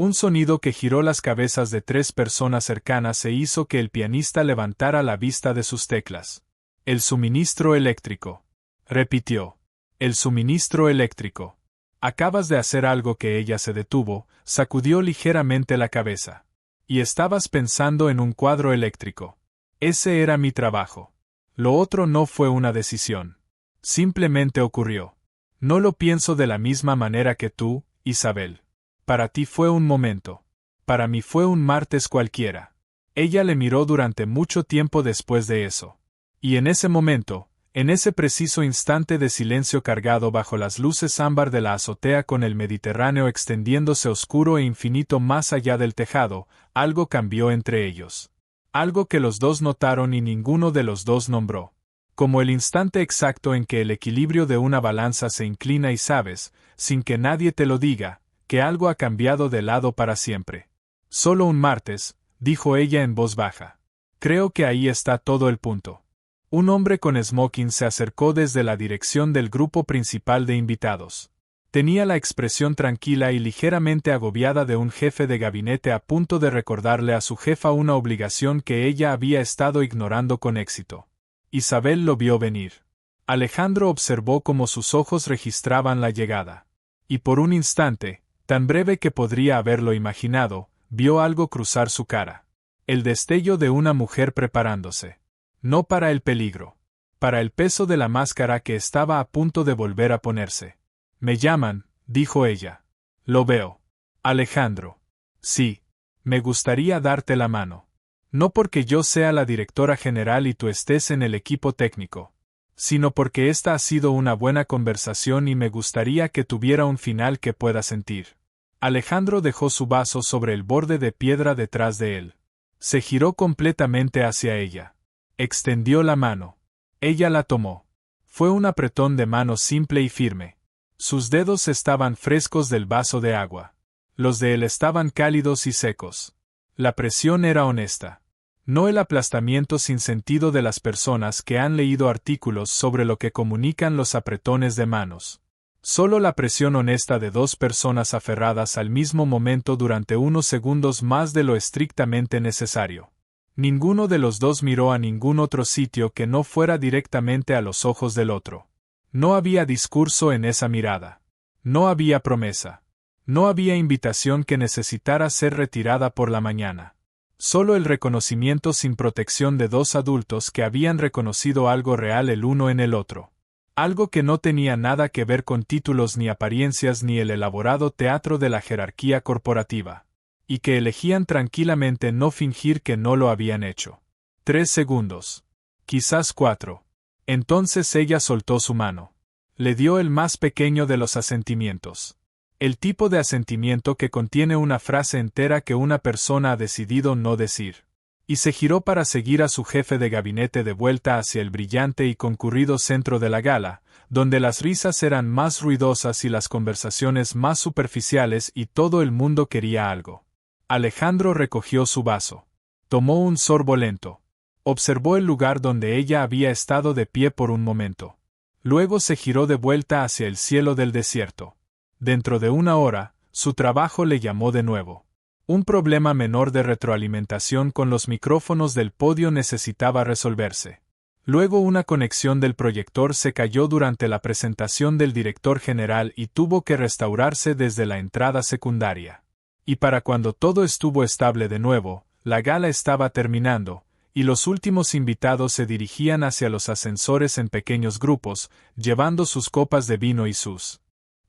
Un sonido que giró las cabezas de 3 personas cercanas e hizo que el pianista levantara la vista de sus teclas. El suministro eléctrico. Repitió. El suministro eléctrico. Acabas de hacer algo. Que ella se detuvo, sacudió ligeramente la cabeza. Y estabas pensando en un cuadro eléctrico. Ese era mi trabajo. Lo otro no fue una decisión. Simplemente ocurrió. No lo pienso de la misma manera que tú, Isabel. Para ti fue un momento. Para mí fue un martes cualquiera. Ella le miró durante mucho tiempo después de eso. Y en ese momento, en ese preciso instante de silencio cargado bajo las luces ámbar de la azotea con el Mediterráneo extendiéndose oscuro e infinito más allá del tejado, algo cambió entre ellos. Algo que los dos notaron y ninguno de los dos nombró. Como el instante exacto en que el equilibrio de una balanza se inclina y sabes, sin que nadie te lo diga, que algo ha cambiado de lado para siempre. Solo un martes, dijo ella en voz baja. Creo que ahí está todo el punto. Un hombre con smoking se acercó desde la dirección del grupo principal de invitados. Tenía la expresión tranquila y ligeramente agobiada de un jefe de gabinete a punto de recordarle a su jefa una obligación que ella había estado ignorando con éxito. Isabel lo vio venir. Alejandro observó cómo sus ojos registraban la llegada. Y por un instante, tan breve que podría haberlo imaginado, vio algo cruzar su cara. El destello de una mujer preparándose. No para el peligro. Para el peso de la máscara que estaba a punto de volver a ponerse. Me llaman, dijo ella. Lo veo. Alejandro. Sí. Me gustaría darte la mano. No porque yo sea la directora general y tú estés en el equipo técnico, sino porque esta ha sido una buena conversación y me gustaría que tuviera un final que pueda sentir. Alejandro dejó su vaso sobre el borde de piedra detrás de él. Se giró completamente hacia ella. Extendió la mano. Ella la tomó. Fue un apretón de mano simple y firme. Sus dedos estaban frescos del vaso de agua. Los de él estaban cálidos y secos. La presión era honesta. No el aplastamiento sin sentido de las personas que han leído artículos sobre lo que comunican los apretones de manos. Solo la presión honesta de 2 personas aferradas al mismo momento durante unos segundos más de lo estrictamente necesario. Ninguno de los dos miró a ningún otro sitio que no fuera directamente a los ojos del otro. No había discurso en esa mirada. No había promesa. No había invitación que necesitara ser retirada por la mañana. Solo el reconocimiento sin protección de 2 adultos que habían reconocido algo real el uno en el otro. Algo que no tenía nada que ver con títulos ni apariencias ni el elaborado teatro de la jerarquía corporativa. Y que elegían tranquilamente no fingir que no lo habían hecho. 3 segundos. Quizás 4. Entonces ella soltó su mano. Le dio el más pequeño de los asentimientos. El tipo de asentimiento que contiene una frase entera que una persona ha decidido no decir. Y se giró para seguir a su jefe de gabinete de vuelta hacia el brillante y concurrido centro de la gala, donde las risas eran más ruidosas y las conversaciones más superficiales y todo el mundo quería algo. Alejandro recogió su vaso. Tomó un sorbo lento. Observó el lugar donde ella había estado de pie por un momento. Luego se giró de vuelta hacia el cielo del desierto. Dentro de una hora, su trabajo le llamó de nuevo. Un problema menor de retroalimentación con los micrófonos del podio necesitaba resolverse. Luego una conexión del proyector se cayó durante la presentación del director general y tuvo que restaurarse desde la entrada secundaria. Y para cuando todo estuvo estable de nuevo, la gala estaba terminando, y los últimos invitados se dirigían hacia los ascensores en pequeños grupos, llevando sus copas de vino y sus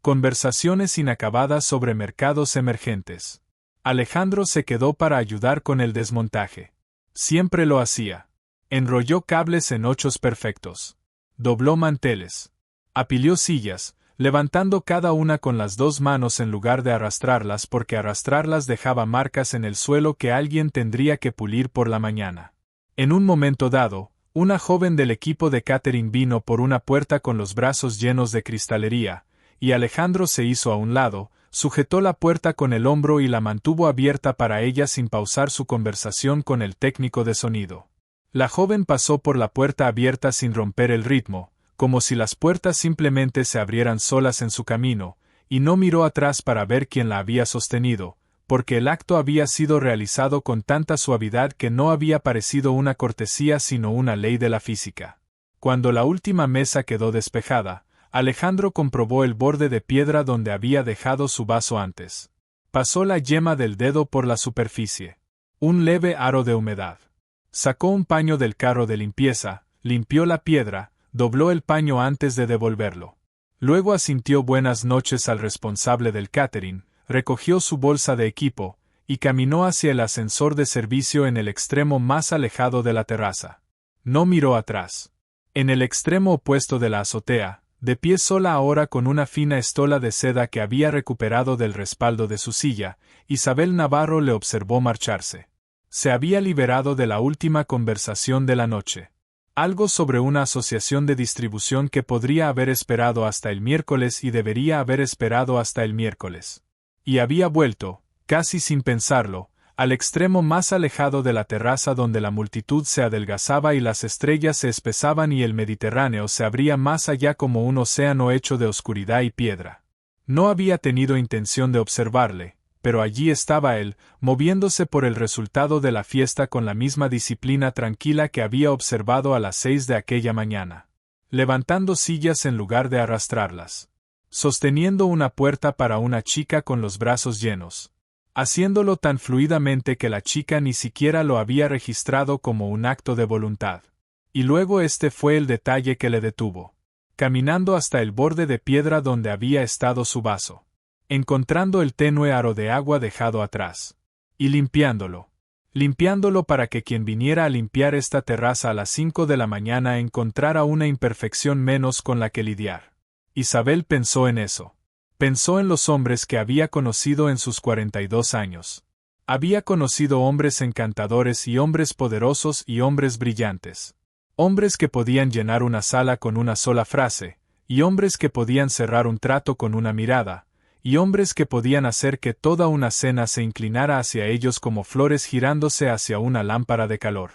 conversaciones inacabadas sobre mercados emergentes. Alejandro se quedó para ayudar con el desmontaje. Siempre lo hacía. Enrolló cables en ochos perfectos. Dobló manteles. Apilió sillas, levantando cada una con las 2 manos en lugar de arrastrarlas porque arrastrarlas dejaba marcas en el suelo que alguien tendría que pulir por la mañana. En un momento dado, una joven del equipo de catering vino por una puerta con los brazos llenos de cristalería, y Alejandro se hizo a un lado, sujetó la puerta con el hombro y la mantuvo abierta para ella sin pausar su conversación con el técnico de sonido. La joven pasó por la puerta abierta sin romper el ritmo, como si las puertas simplemente se abrieran solas en su camino, y no miró atrás para ver quién la había sostenido, porque el acto había sido realizado con tanta suavidad que no había parecido una cortesía sino una ley de la física. Cuando la última mesa quedó despejada, Alejandro comprobó el borde de piedra donde había dejado su vaso antes. Pasó la yema del dedo por la superficie. Un leve aro de humedad. Sacó un paño del carro de limpieza, limpió la piedra, dobló el paño antes de devolverlo. Luego asintió buenas noches al responsable del catering, recogió su bolsa de equipo, y caminó hacia el ascensor de servicio en el extremo más alejado de la terraza. No miró atrás. En el extremo opuesto de la azotea, de pie sola ahora con una fina estola de seda que había recuperado del respaldo de su silla, Isabel Navarro le observó marcharse. Se había liberado de la última conversación de la noche. Algo sobre una asociación de distribución que podría haber esperado hasta el miércoles y debería haber esperado hasta el miércoles. Y había vuelto, casi sin pensarlo, al extremo más alejado de la terraza donde la multitud se adelgazaba y las estrellas se espesaban y el Mediterráneo se abría más allá como un océano hecho de oscuridad y piedra. No había tenido intención de observarle, pero allí estaba él, moviéndose por el resultado de la fiesta con la misma disciplina tranquila que había observado a las 6 de aquella mañana. Levantando sillas en lugar de arrastrarlas. Sosteniendo una puerta para una chica con los brazos llenos. Haciéndolo tan fluidamente que la chica ni siquiera lo había registrado como un acto de voluntad. Y luego este fue el detalle que le detuvo. Caminando hasta el borde de piedra donde había estado su vaso. Encontrando el tenue aro de agua dejado atrás. Y limpiándolo. Limpiándolo para que quien viniera a limpiar esta terraza a las 5 de la mañana encontrara una imperfección menos con la que lidiar. Isabel pensó en eso. Pensó en los hombres que había conocido en sus 42 años. Había conocido hombres encantadores y hombres poderosos y hombres brillantes. Hombres que podían llenar una sala con una sola frase, y hombres que podían cerrar un trato con una mirada, y hombres que podían hacer que toda una cena se inclinara hacia ellos como flores girándose hacia una lámpara de calor.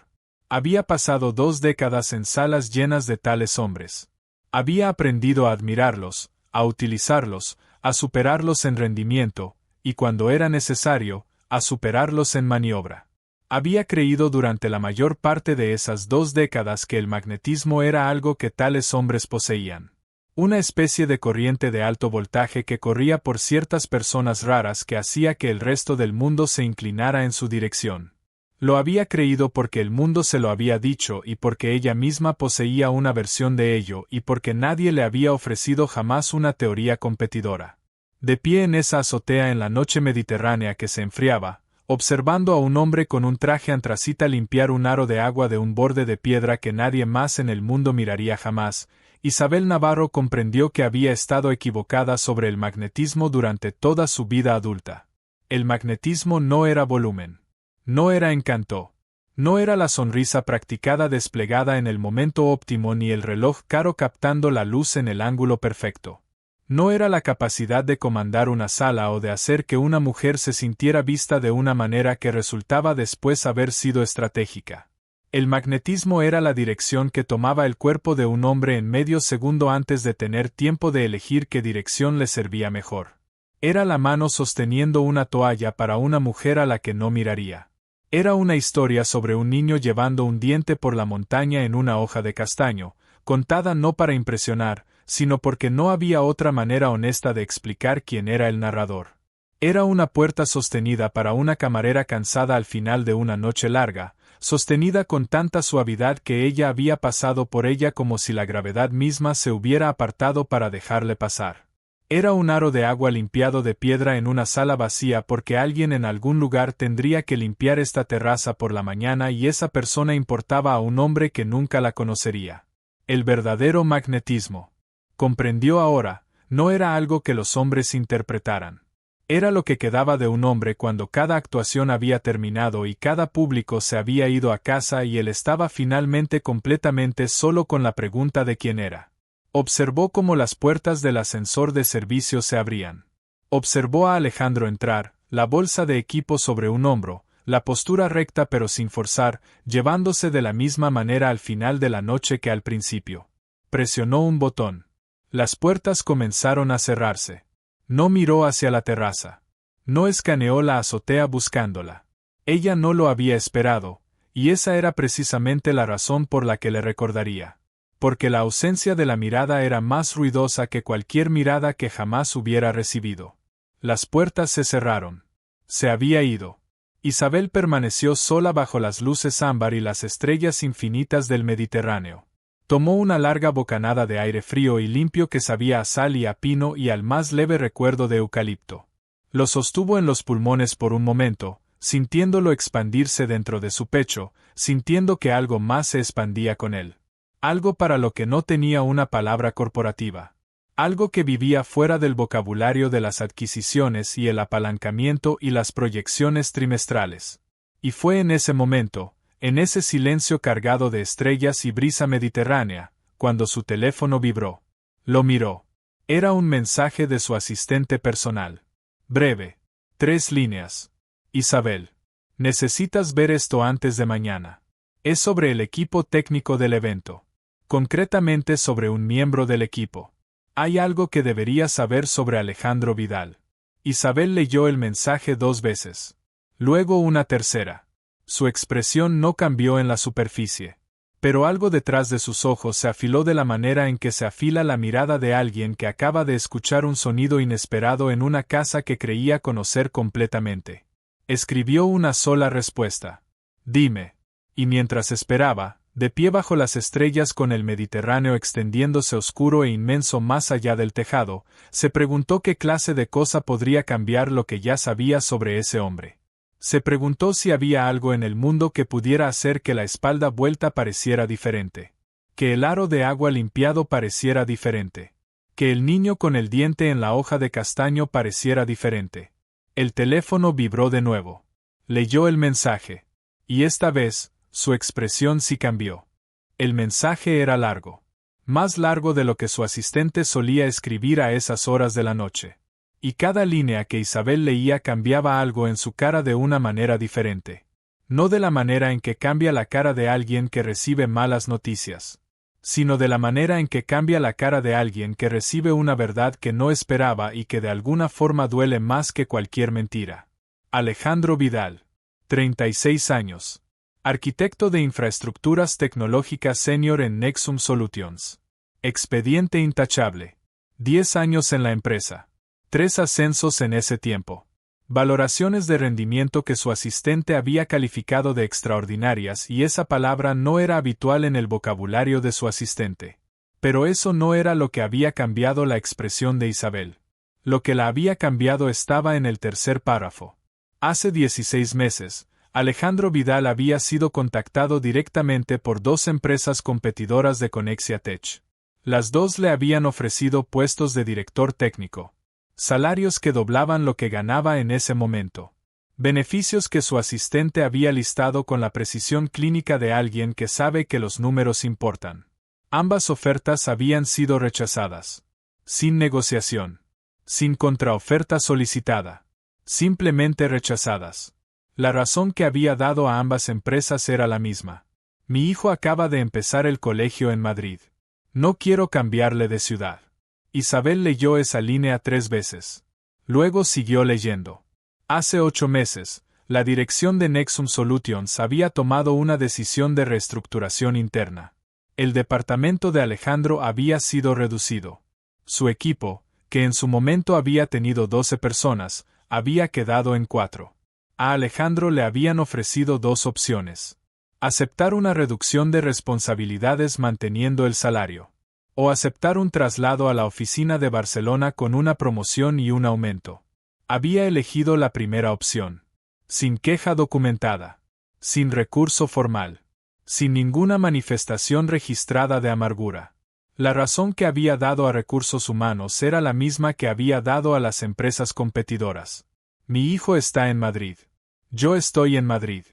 Había pasado 2 décadas en salas llenas de tales hombres. Había aprendido a admirarlos, a utilizarlos, a superarlos en rendimiento, y cuando era necesario, a superarlos en maniobra. Había creído durante la mayor parte de esas 2 décadas que el magnetismo era algo que tales hombres poseían. Una especie de corriente de alto voltaje que corría por ciertas personas raras que hacía que el resto del mundo se inclinara en su dirección. Lo había creído porque el mundo se lo había dicho y porque ella misma poseía una versión de ello y porque nadie le había ofrecido jamás una teoría competidora. De pie en esa azotea en la noche mediterránea que se enfriaba, observando a un hombre con un traje antracita limpiar un aro de agua de un borde de piedra que nadie más en el mundo miraría jamás, Isabel Navarro comprendió que había estado equivocada sobre el magnetismo durante toda su vida adulta. El magnetismo no era volumen. No era encanto. No era la sonrisa practicada desplegada en el momento óptimo ni el reloj caro captando la luz en el ángulo perfecto. No era la capacidad de comandar una sala o de hacer que una mujer se sintiera vista de una manera que resultaba después haber sido estratégica. El magnetismo era la dirección que tomaba el cuerpo de un hombre en medio segundo antes de tener tiempo de elegir qué dirección le servía mejor. Era la mano sosteniendo una toalla para una mujer a la que no miraría. Era una historia sobre un niño llevando un diente por la montaña en una hoja de castaño, contada no para impresionar, sino porque no había otra manera honesta de explicar quién era el narrador. Era una puerta sostenida para una camarera cansada al final de una noche larga, sostenida con tanta suavidad que ella había pasado por ella como si la gravedad misma se hubiera apartado para dejarle pasar. Era un aro de agua limpiado de piedra en una sala vacía porque alguien en algún lugar tendría que limpiar esta terraza por la mañana y esa persona importaba a un hombre que nunca la conocería. El verdadero magnetismo. Comprendió ahora, no era algo que los hombres interpretaran. Era lo que quedaba de un hombre cuando cada actuación había terminado y cada público se había ido a casa y él estaba finalmente completamente solo con la pregunta de quién era. Observó cómo las puertas del ascensor de servicio se abrían. Observó a Alejandro entrar, la bolsa de equipo sobre un hombro, la postura recta pero sin forzar, llevándose de la misma manera al final de la noche que al principio. Presionó un botón. Las puertas comenzaron a cerrarse. No miró hacia la terraza. No escaneó la azotea buscándola. Ella no lo había esperado, y esa era precisamente la razón por la que le recordaría. Porque la ausencia de la mirada era más ruidosa que cualquier mirada que jamás hubiera recibido. Las puertas se cerraron. Se había ido. Isabel permaneció sola bajo las luces ámbar y las estrellas infinitas del Mediterráneo. Tomó una larga bocanada de aire frío y limpio que sabía a sal y a pino y al más leve recuerdo de eucalipto. Lo sostuvo en los pulmones por un momento, sintiéndolo expandirse dentro de su pecho, sintiendo que algo más se expandía con él. Algo para lo que no tenía una palabra corporativa. Algo que vivía fuera del vocabulario de las adquisiciones y el apalancamiento y las proyecciones trimestrales. Y fue en ese momento, en ese silencio cargado de estrellas y brisa mediterránea, cuando su teléfono vibró. Lo miró. Era un mensaje de su asistente personal. Breve. 3 líneas. Isabel. Necesitas ver esto antes de mañana. Es sobre el equipo técnico del evento. Concretamente sobre un miembro del equipo. Hay algo que deberías saber sobre Alejandro Vidal. Isabel leyó el mensaje 2 veces. Luego una tercera. Su expresión no cambió en la superficie. Pero algo detrás de sus ojos se afiló de la manera en que se afila la mirada de alguien que acaba de escuchar un sonido inesperado en una casa que creía conocer completamente. Escribió una sola respuesta. Dime. Y mientras esperaba, de pie bajo las estrellas con el Mediterráneo extendiéndose oscuro e inmenso más allá del tejado, se preguntó qué clase de cosa podría cambiar lo que ya sabía sobre ese hombre. Se preguntó si había algo en el mundo que pudiera hacer que la espalda vuelta pareciera diferente. Que el aro de agua limpiado pareciera diferente. Que el niño con el diente en la hoja de castaño pareciera diferente. El teléfono vibró de nuevo. Leyó el mensaje. Y esta vez, su expresión sí cambió. El mensaje era largo. Más largo de lo que su asistente solía escribir a esas horas de la noche. Y cada línea que Isabel leía cambiaba algo en su cara de una manera diferente. No de la manera en que cambia la cara de alguien que recibe malas noticias, sino de la manera en que cambia la cara de alguien que recibe una verdad que no esperaba y que de alguna forma duele más que cualquier mentira. Alejandro Vidal. 36 años. Arquitecto de infraestructuras tecnológicas senior en Nexum Solutions. Expediente intachable. 10 años en la empresa. 3 ascensos en ese tiempo. Valoraciones de rendimiento que su asistente había calificado de extraordinarias y esa palabra no era habitual en el vocabulario de su asistente. Pero eso no era lo que había cambiado la expresión de Isabel. Lo que la había cambiado estaba en el tercer párrafo. Hace 16 meses, Alejandro Vidal había sido contactado directamente por 2 empresas competidoras de Connexia Tech. Las 2 le habían ofrecido puestos de director técnico. Salarios que doblaban lo que ganaba en ese momento. Beneficios que su asistente había listado con la precisión clínica de alguien que sabe que los números importan. Ambas ofertas habían sido rechazadas. Sin negociación. Sin contraoferta solicitada. Simplemente rechazadas. La razón que había dado a ambas empresas era la misma. Mi hijo acaba de empezar el colegio en Madrid. No quiero cambiarle de ciudad. Isabel leyó esa línea 3 veces. Luego siguió leyendo. Hace 8 meses, la dirección de Nexum Solutions había tomado una decisión de reestructuración interna. El departamento de Alejandro había sido reducido. Su equipo, que en su momento había tenido 12 personas, había quedado en 4. A Alejandro le habían ofrecido 2 opciones. Aceptar una reducción de responsabilidades manteniendo el salario. O aceptar un traslado a la oficina de Barcelona con una promoción y un aumento. Había elegido la primera opción. Sin queja documentada. Sin recurso formal. Sin ninguna manifestación registrada de amargura. La razón que había dado a recursos humanos era la misma que había dado a las empresas competidoras. Mi hijo está en Madrid. Yo estoy en Madrid.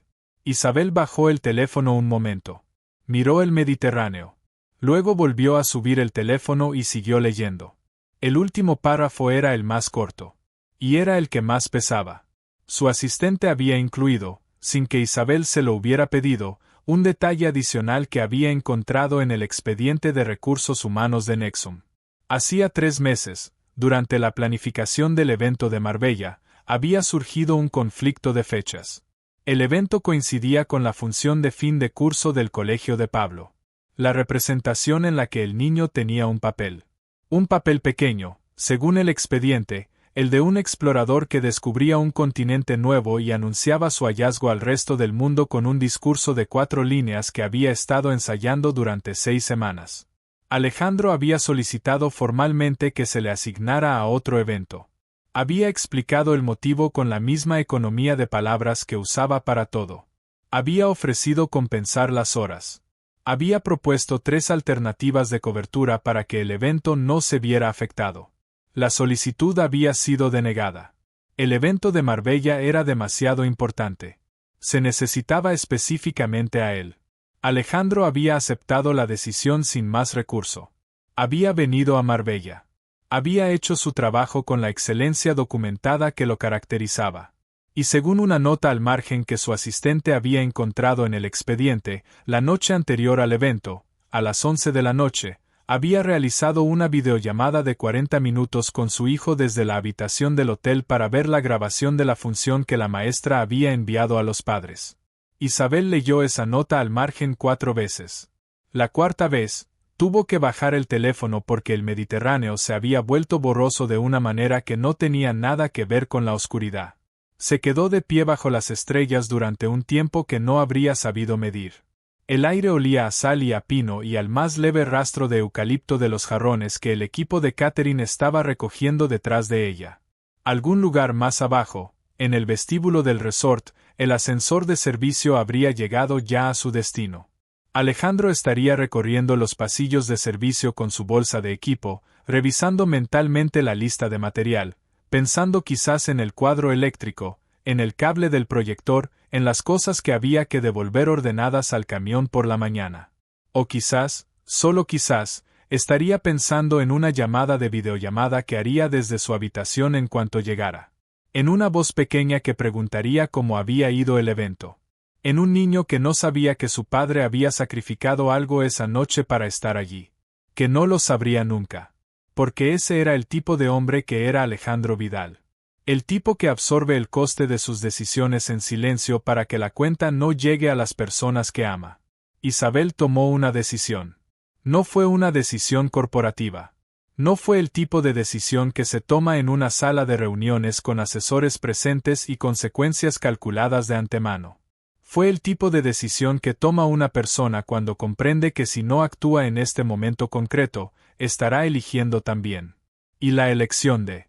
Isabel bajó el teléfono un momento. Miró el Mediterráneo. Luego volvió a subir el teléfono y siguió leyendo. El último párrafo era el más corto. Y era el que más pesaba. Su asistente había incluido, sin que Isabel se lo hubiera pedido, un detalle adicional que había encontrado en el expediente de recursos humanos de Nexum. Hacía 3 meses, durante la planificación del evento de Marbella, había surgido un conflicto de fechas. El evento coincidía con la función de fin de curso del colegio de Pablo. La representación en la que el niño tenía un papel. Un papel pequeño, según el expediente, el de un explorador que descubría un continente nuevo y anunciaba su hallazgo al resto del mundo con un discurso de 4 líneas que había estado ensayando durante 6 semanas. Alejandro había solicitado formalmente que se le asignara a otro evento. Había explicado el motivo con la misma economía de palabras que usaba para todo. Había ofrecido compensar las horas. Había propuesto 3 alternativas de cobertura para que el evento no se viera afectado. La solicitud había sido denegada. El evento de Marbella era demasiado importante. Se necesitaba específicamente a él. Alejandro había aceptado la decisión sin más recurso. Había venido a Marbella. Había hecho su trabajo con la excelencia documentada que lo caracterizaba. Y según una nota al margen que su asistente había encontrado en el expediente, la noche anterior al evento, a las 11 de la noche, había realizado una videollamada de 40 minutos con su hijo desde la habitación del hotel para ver la grabación de la función que la maestra había enviado a los padres. Isabel leyó esa nota al margen 4 veces. La cuarta vez, tuvo que bajar el teléfono porque el Mediterráneo se había vuelto borroso de una manera que no tenía nada que ver con la oscuridad. Se quedó de pie bajo las estrellas durante un tiempo que no habría sabido medir. El aire olía a sal y a pino y al más leve rastro de eucalipto de los jarrones que el equipo de catering estaba recogiendo detrás de ella. Algún lugar más abajo, en el vestíbulo del resort, el ascensor de servicio habría llegado ya a su destino. Alejandro estaría recorriendo los pasillos de servicio con su bolsa de equipo, revisando mentalmente la lista de material, pensando quizás en el cuadro eléctrico, en el cable del proyector, en las cosas que había que devolver ordenadas al camión por la mañana. O quizás, solo quizás, estaría pensando en una llamada de videollamada que haría desde su habitación en cuanto llegara. En una voz pequeña que preguntaría cómo había ido el evento. En un niño que no sabía que su padre había sacrificado algo esa noche para estar allí. Que no lo sabría nunca. Porque ese era el tipo de hombre que era Alejandro Vidal. El tipo que absorbe el coste de sus decisiones en silencio para que la cuenta no llegue a las personas que ama. Isabel tomó una decisión. No fue una decisión corporativa. No fue el tipo de decisión que se toma en una sala de reuniones con asesores presentes y consecuencias calculadas de antemano. Fue el tipo de decisión que toma una persona cuando comprende que si no actúa en este momento concreto, estará eligiendo también. Y la elección de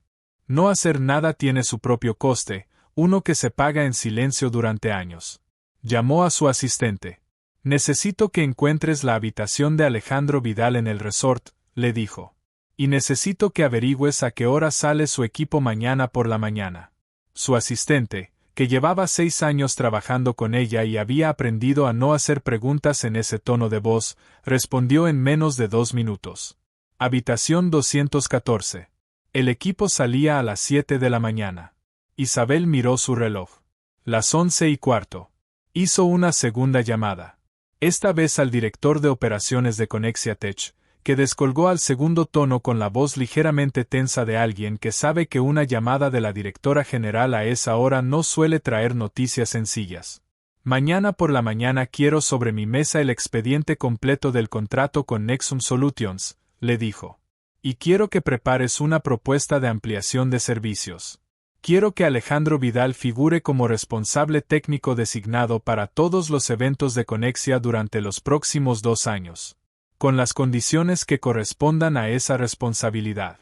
no hacer nada tiene su propio coste, uno que se paga en silencio durante años. Llamó a su asistente. Necesito que encuentres la habitación de Alejandro Vidal en el resort, le dijo. Y necesito que averigües a qué hora sale su equipo mañana por la mañana. Su asistente, que llevaba 6 años trabajando con ella y había aprendido a no hacer preguntas en ese tono de voz, respondió en menos de 2 minutos. Habitación 214. El equipo salía a las 7 de la mañana. Isabel miró su reloj. Las 11:15. Hizo una segunda llamada. Esta vez al director de operaciones de Conexiatech, que descolgó al segundo tono con la voz ligeramente tensa de alguien que sabe que una llamada de la directora general a esa hora no suele traer noticias sencillas. Mañana por la mañana quiero sobre mi mesa el expediente completo del contrato con Nexum Solutions, le dijo. Y quiero que prepares una propuesta de ampliación de servicios. Quiero que Alejandro Vidal figure como responsable técnico designado para todos los eventos de Conexia durante los próximos 2 años. Con las condiciones que correspondan a esa responsabilidad.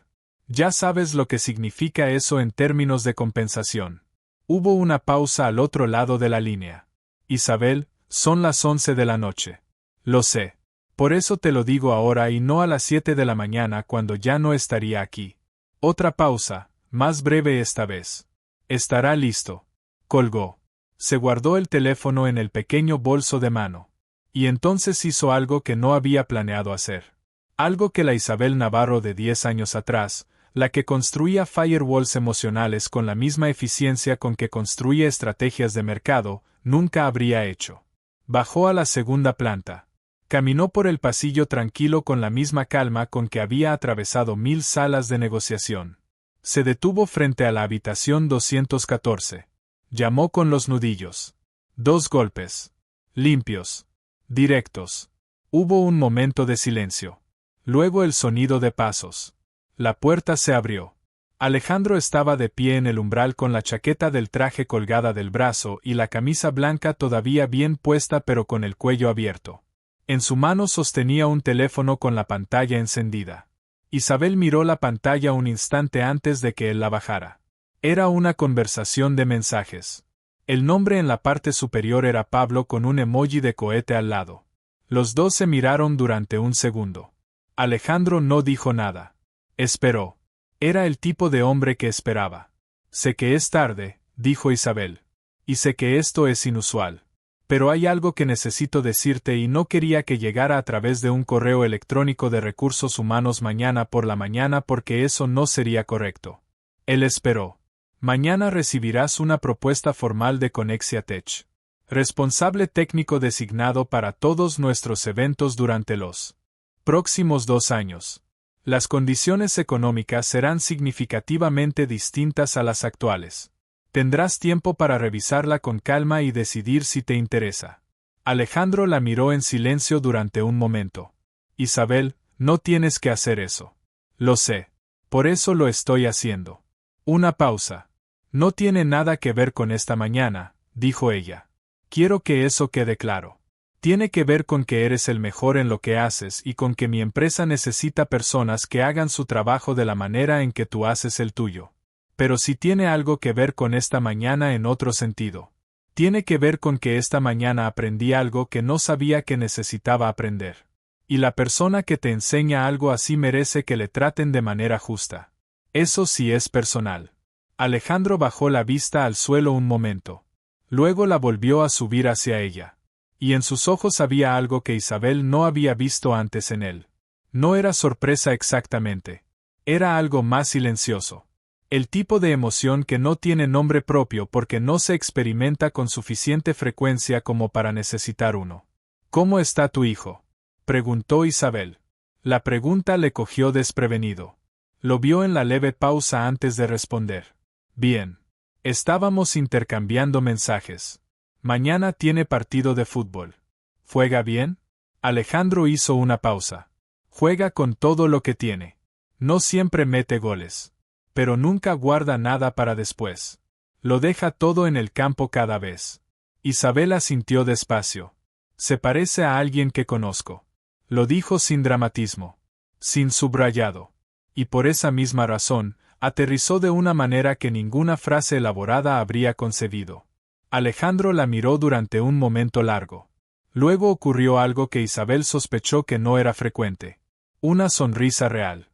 Ya sabes lo que significa eso en términos de compensación. Hubo una pausa al otro lado de la línea. Isabel, son las 11 de la noche. Lo sé. Por eso te lo digo ahora y no a las 7 de la mañana cuando ya no estaría aquí. Otra pausa, más breve esta vez. Estará listo. Colgó. Se guardó el teléfono en el pequeño bolso de mano. Y entonces hizo algo que no había planeado hacer. Algo que la Isabel Navarro de 10 años atrás, la que construía firewalls emocionales con la misma eficiencia con que construía estrategias de mercado, nunca habría hecho. Bajó a la segunda planta. Caminó por el pasillo tranquilo con la misma calma con que había atravesado 1000 salas de negociación. Se detuvo frente a la habitación 214. Llamó con los nudillos. 2 golpes. Limpios. Directos. Hubo un momento de silencio. Luego el sonido de pasos. La puerta se abrió. Alejandro estaba de pie en el umbral con la chaqueta del traje colgada del brazo y la camisa blanca todavía bien puesta pero con el cuello abierto. En su mano sostenía un teléfono con la pantalla encendida. Isabel miró la pantalla un instante antes de que él la bajara. Era una conversación de mensajes. El nombre en la parte superior era Pablo con un emoji de cohete al lado. Los dos se miraron durante un segundo. Alejandro no dijo nada. Esperó. Era el tipo de hombre que esperaba. Sé que es tarde, dijo Isabel. Y sé que esto es inusual. Pero hay algo que necesito decirte y no quería que llegara a través de un correo electrónico de recursos humanos mañana por la mañana porque eso no sería correcto. Él esperó. Mañana recibirás una propuesta formal de Connexia Tech. Responsable técnico designado para todos nuestros eventos durante los próximos 2 años. Las condiciones económicas serán significativamente distintas a las actuales. Tendrás tiempo para revisarla con calma y decidir si te interesa. Alejandro la miró en silencio durante un momento. Isabel, no tienes que hacer eso. Lo sé. Por eso lo estoy haciendo. Una pausa. No tiene nada que ver con esta mañana, dijo ella. Quiero que eso quede claro. Tiene que ver con que eres el mejor en lo que haces y con que mi empresa necesita personas que hagan su trabajo de la manera en que tú haces el tuyo. Pero sí tiene algo que ver con esta mañana en otro sentido. Tiene que ver con que esta mañana aprendí algo que no sabía que necesitaba aprender. Y la persona que te enseña algo así merece que le traten de manera justa. Eso sí es personal. Alejandro bajó la vista al suelo un momento. Luego la volvió a subir hacia ella. Y en sus ojos había algo que Isabel no había visto antes en él. No era sorpresa exactamente. Era algo más silencioso. El tipo de emoción que no tiene nombre propio porque no se experimenta con suficiente frecuencia como para necesitar uno. ¿Cómo está tu hijo?, preguntó Isabel. La pregunta le cogió desprevenido. Lo vio en la leve pausa antes de responder. Bien. Estábamos intercambiando mensajes. Mañana tiene partido de fútbol. ¿Juega bien? Alejandro hizo una pausa. Juega con todo lo que tiene. No siempre mete goles. Pero nunca guarda nada para después. Lo deja todo en el campo cada vez. Isabel asintió despacio. Se parece a alguien que conozco. Lo dijo sin dramatismo. Sin subrayado. Y por esa misma razón, aterrizó de una manera que ninguna frase elaborada habría concebido. Alejandro la miró durante un momento largo. Luego ocurrió algo que Isabel sospechó que no era frecuente. Una sonrisa real.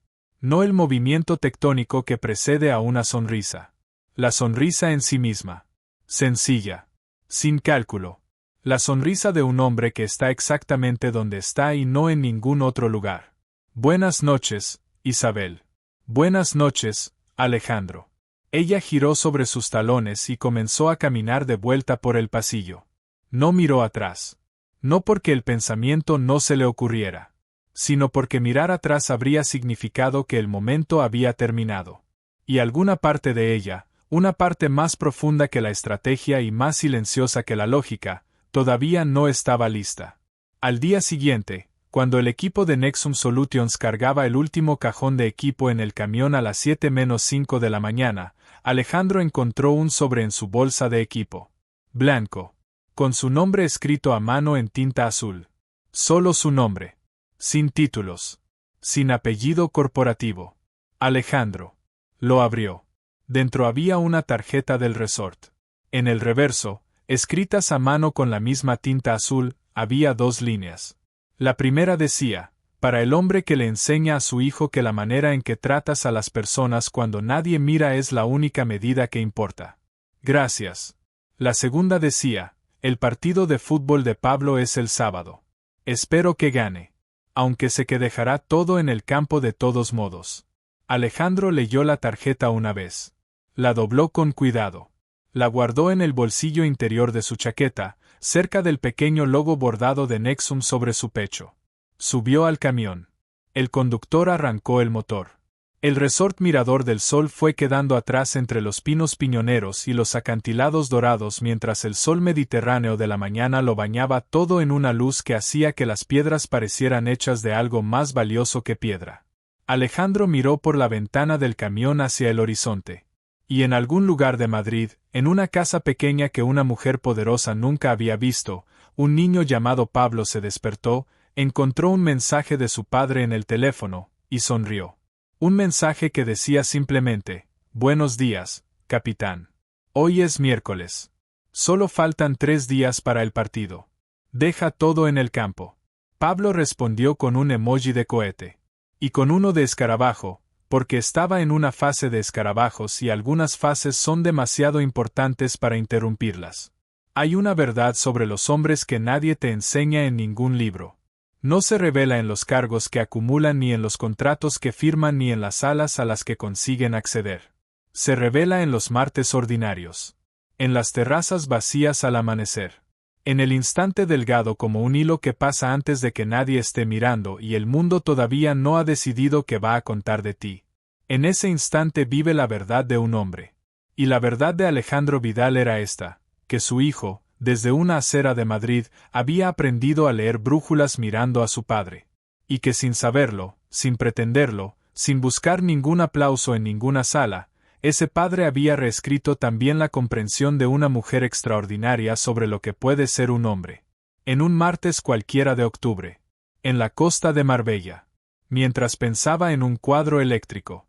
No el movimiento tectónico que precede a una sonrisa. La sonrisa en sí misma. Sencilla. Sin cálculo. La sonrisa de un hombre que está exactamente donde está y no en ningún otro lugar. Buenas noches, Isabel. Buenas noches, Alejandro. Ella giró sobre sus talones y comenzó a caminar de vuelta por el pasillo. No miró atrás. No porque el pensamiento no se le ocurriera, sino porque mirar atrás habría significado que el momento había terminado. Y alguna parte de ella, una parte más profunda que la estrategia y más silenciosa que la lógica, todavía no estaba lista. Al día siguiente, cuando el equipo de Nexum Solutions cargaba el último cajón de equipo en el camión a las 7:05 de la mañana, Alejandro encontró un sobre en su bolsa de equipo. Blanco. Con su nombre escrito a mano en tinta azul. Solo su nombre. Sin títulos. Sin apellido corporativo. Alejandro. Lo abrió. Dentro había una tarjeta del resort. En el reverso, escritas a mano con la misma tinta azul, había 2 líneas. La primera decía, para el hombre que le enseña a su hijo que la manera en que tratas a las personas cuando nadie mira es la única medida que importa. Gracias. La segunda decía, el partido de fútbol de Pablo es el sábado. Espero que gane. Aunque sé que dejará todo en el campo de todos modos. Alejandro leyó la tarjeta una vez. La dobló con cuidado. La guardó en el bolsillo interior de su chaqueta, cerca del pequeño logo bordado de Nexum sobre su pecho. Subió al camión. El conductor arrancó el motor. El resort Mirador del Sol fue quedando atrás entre los pinos piñoneros y los acantilados dorados mientras el sol mediterráneo de la mañana lo bañaba todo en una luz que hacía que las piedras parecieran hechas de algo más valioso que piedra. Alejandro miró por la ventana del camión hacia el horizonte. Y en algún lugar de Madrid, en una casa pequeña que una mujer poderosa nunca había visto, un niño llamado Pablo se despertó, encontró un mensaje de su padre en el teléfono, y sonrió. Un mensaje que decía simplemente: «Buenos días, capitán. Hoy es miércoles. Solo faltan 3 días para el partido. Deja todo en el campo». Pablo respondió con un emoji de cohete. Y con uno de escarabajo, porque estaba en una fase de escarabajos y algunas fases son demasiado importantes para interrumpirlas. Hay una verdad sobre los hombres que nadie te enseña en ningún libro. No se revela en los cargos que acumulan ni en los contratos que firman ni en las salas a las que consiguen acceder. Se revela en los martes ordinarios. En las terrazas vacías al amanecer. En el instante delgado como un hilo que pasa antes de que nadie esté mirando y el mundo todavía no ha decidido qué va a contar de ti. En ese instante vive la verdad de un hombre. Y la verdad de Alejandro Vidal era esta: que su hijo, desde una acera de Madrid, había aprendido a leer brújulas mirando a su padre. Y que sin saberlo, sin pretenderlo, sin buscar ningún aplauso en ninguna sala, ese padre había reescrito también la comprensión de una mujer extraordinaria sobre lo que puede ser un hombre. En un martes cualquiera de octubre. En la costa de Marbella. Mientras pensaba en un cuadro eléctrico.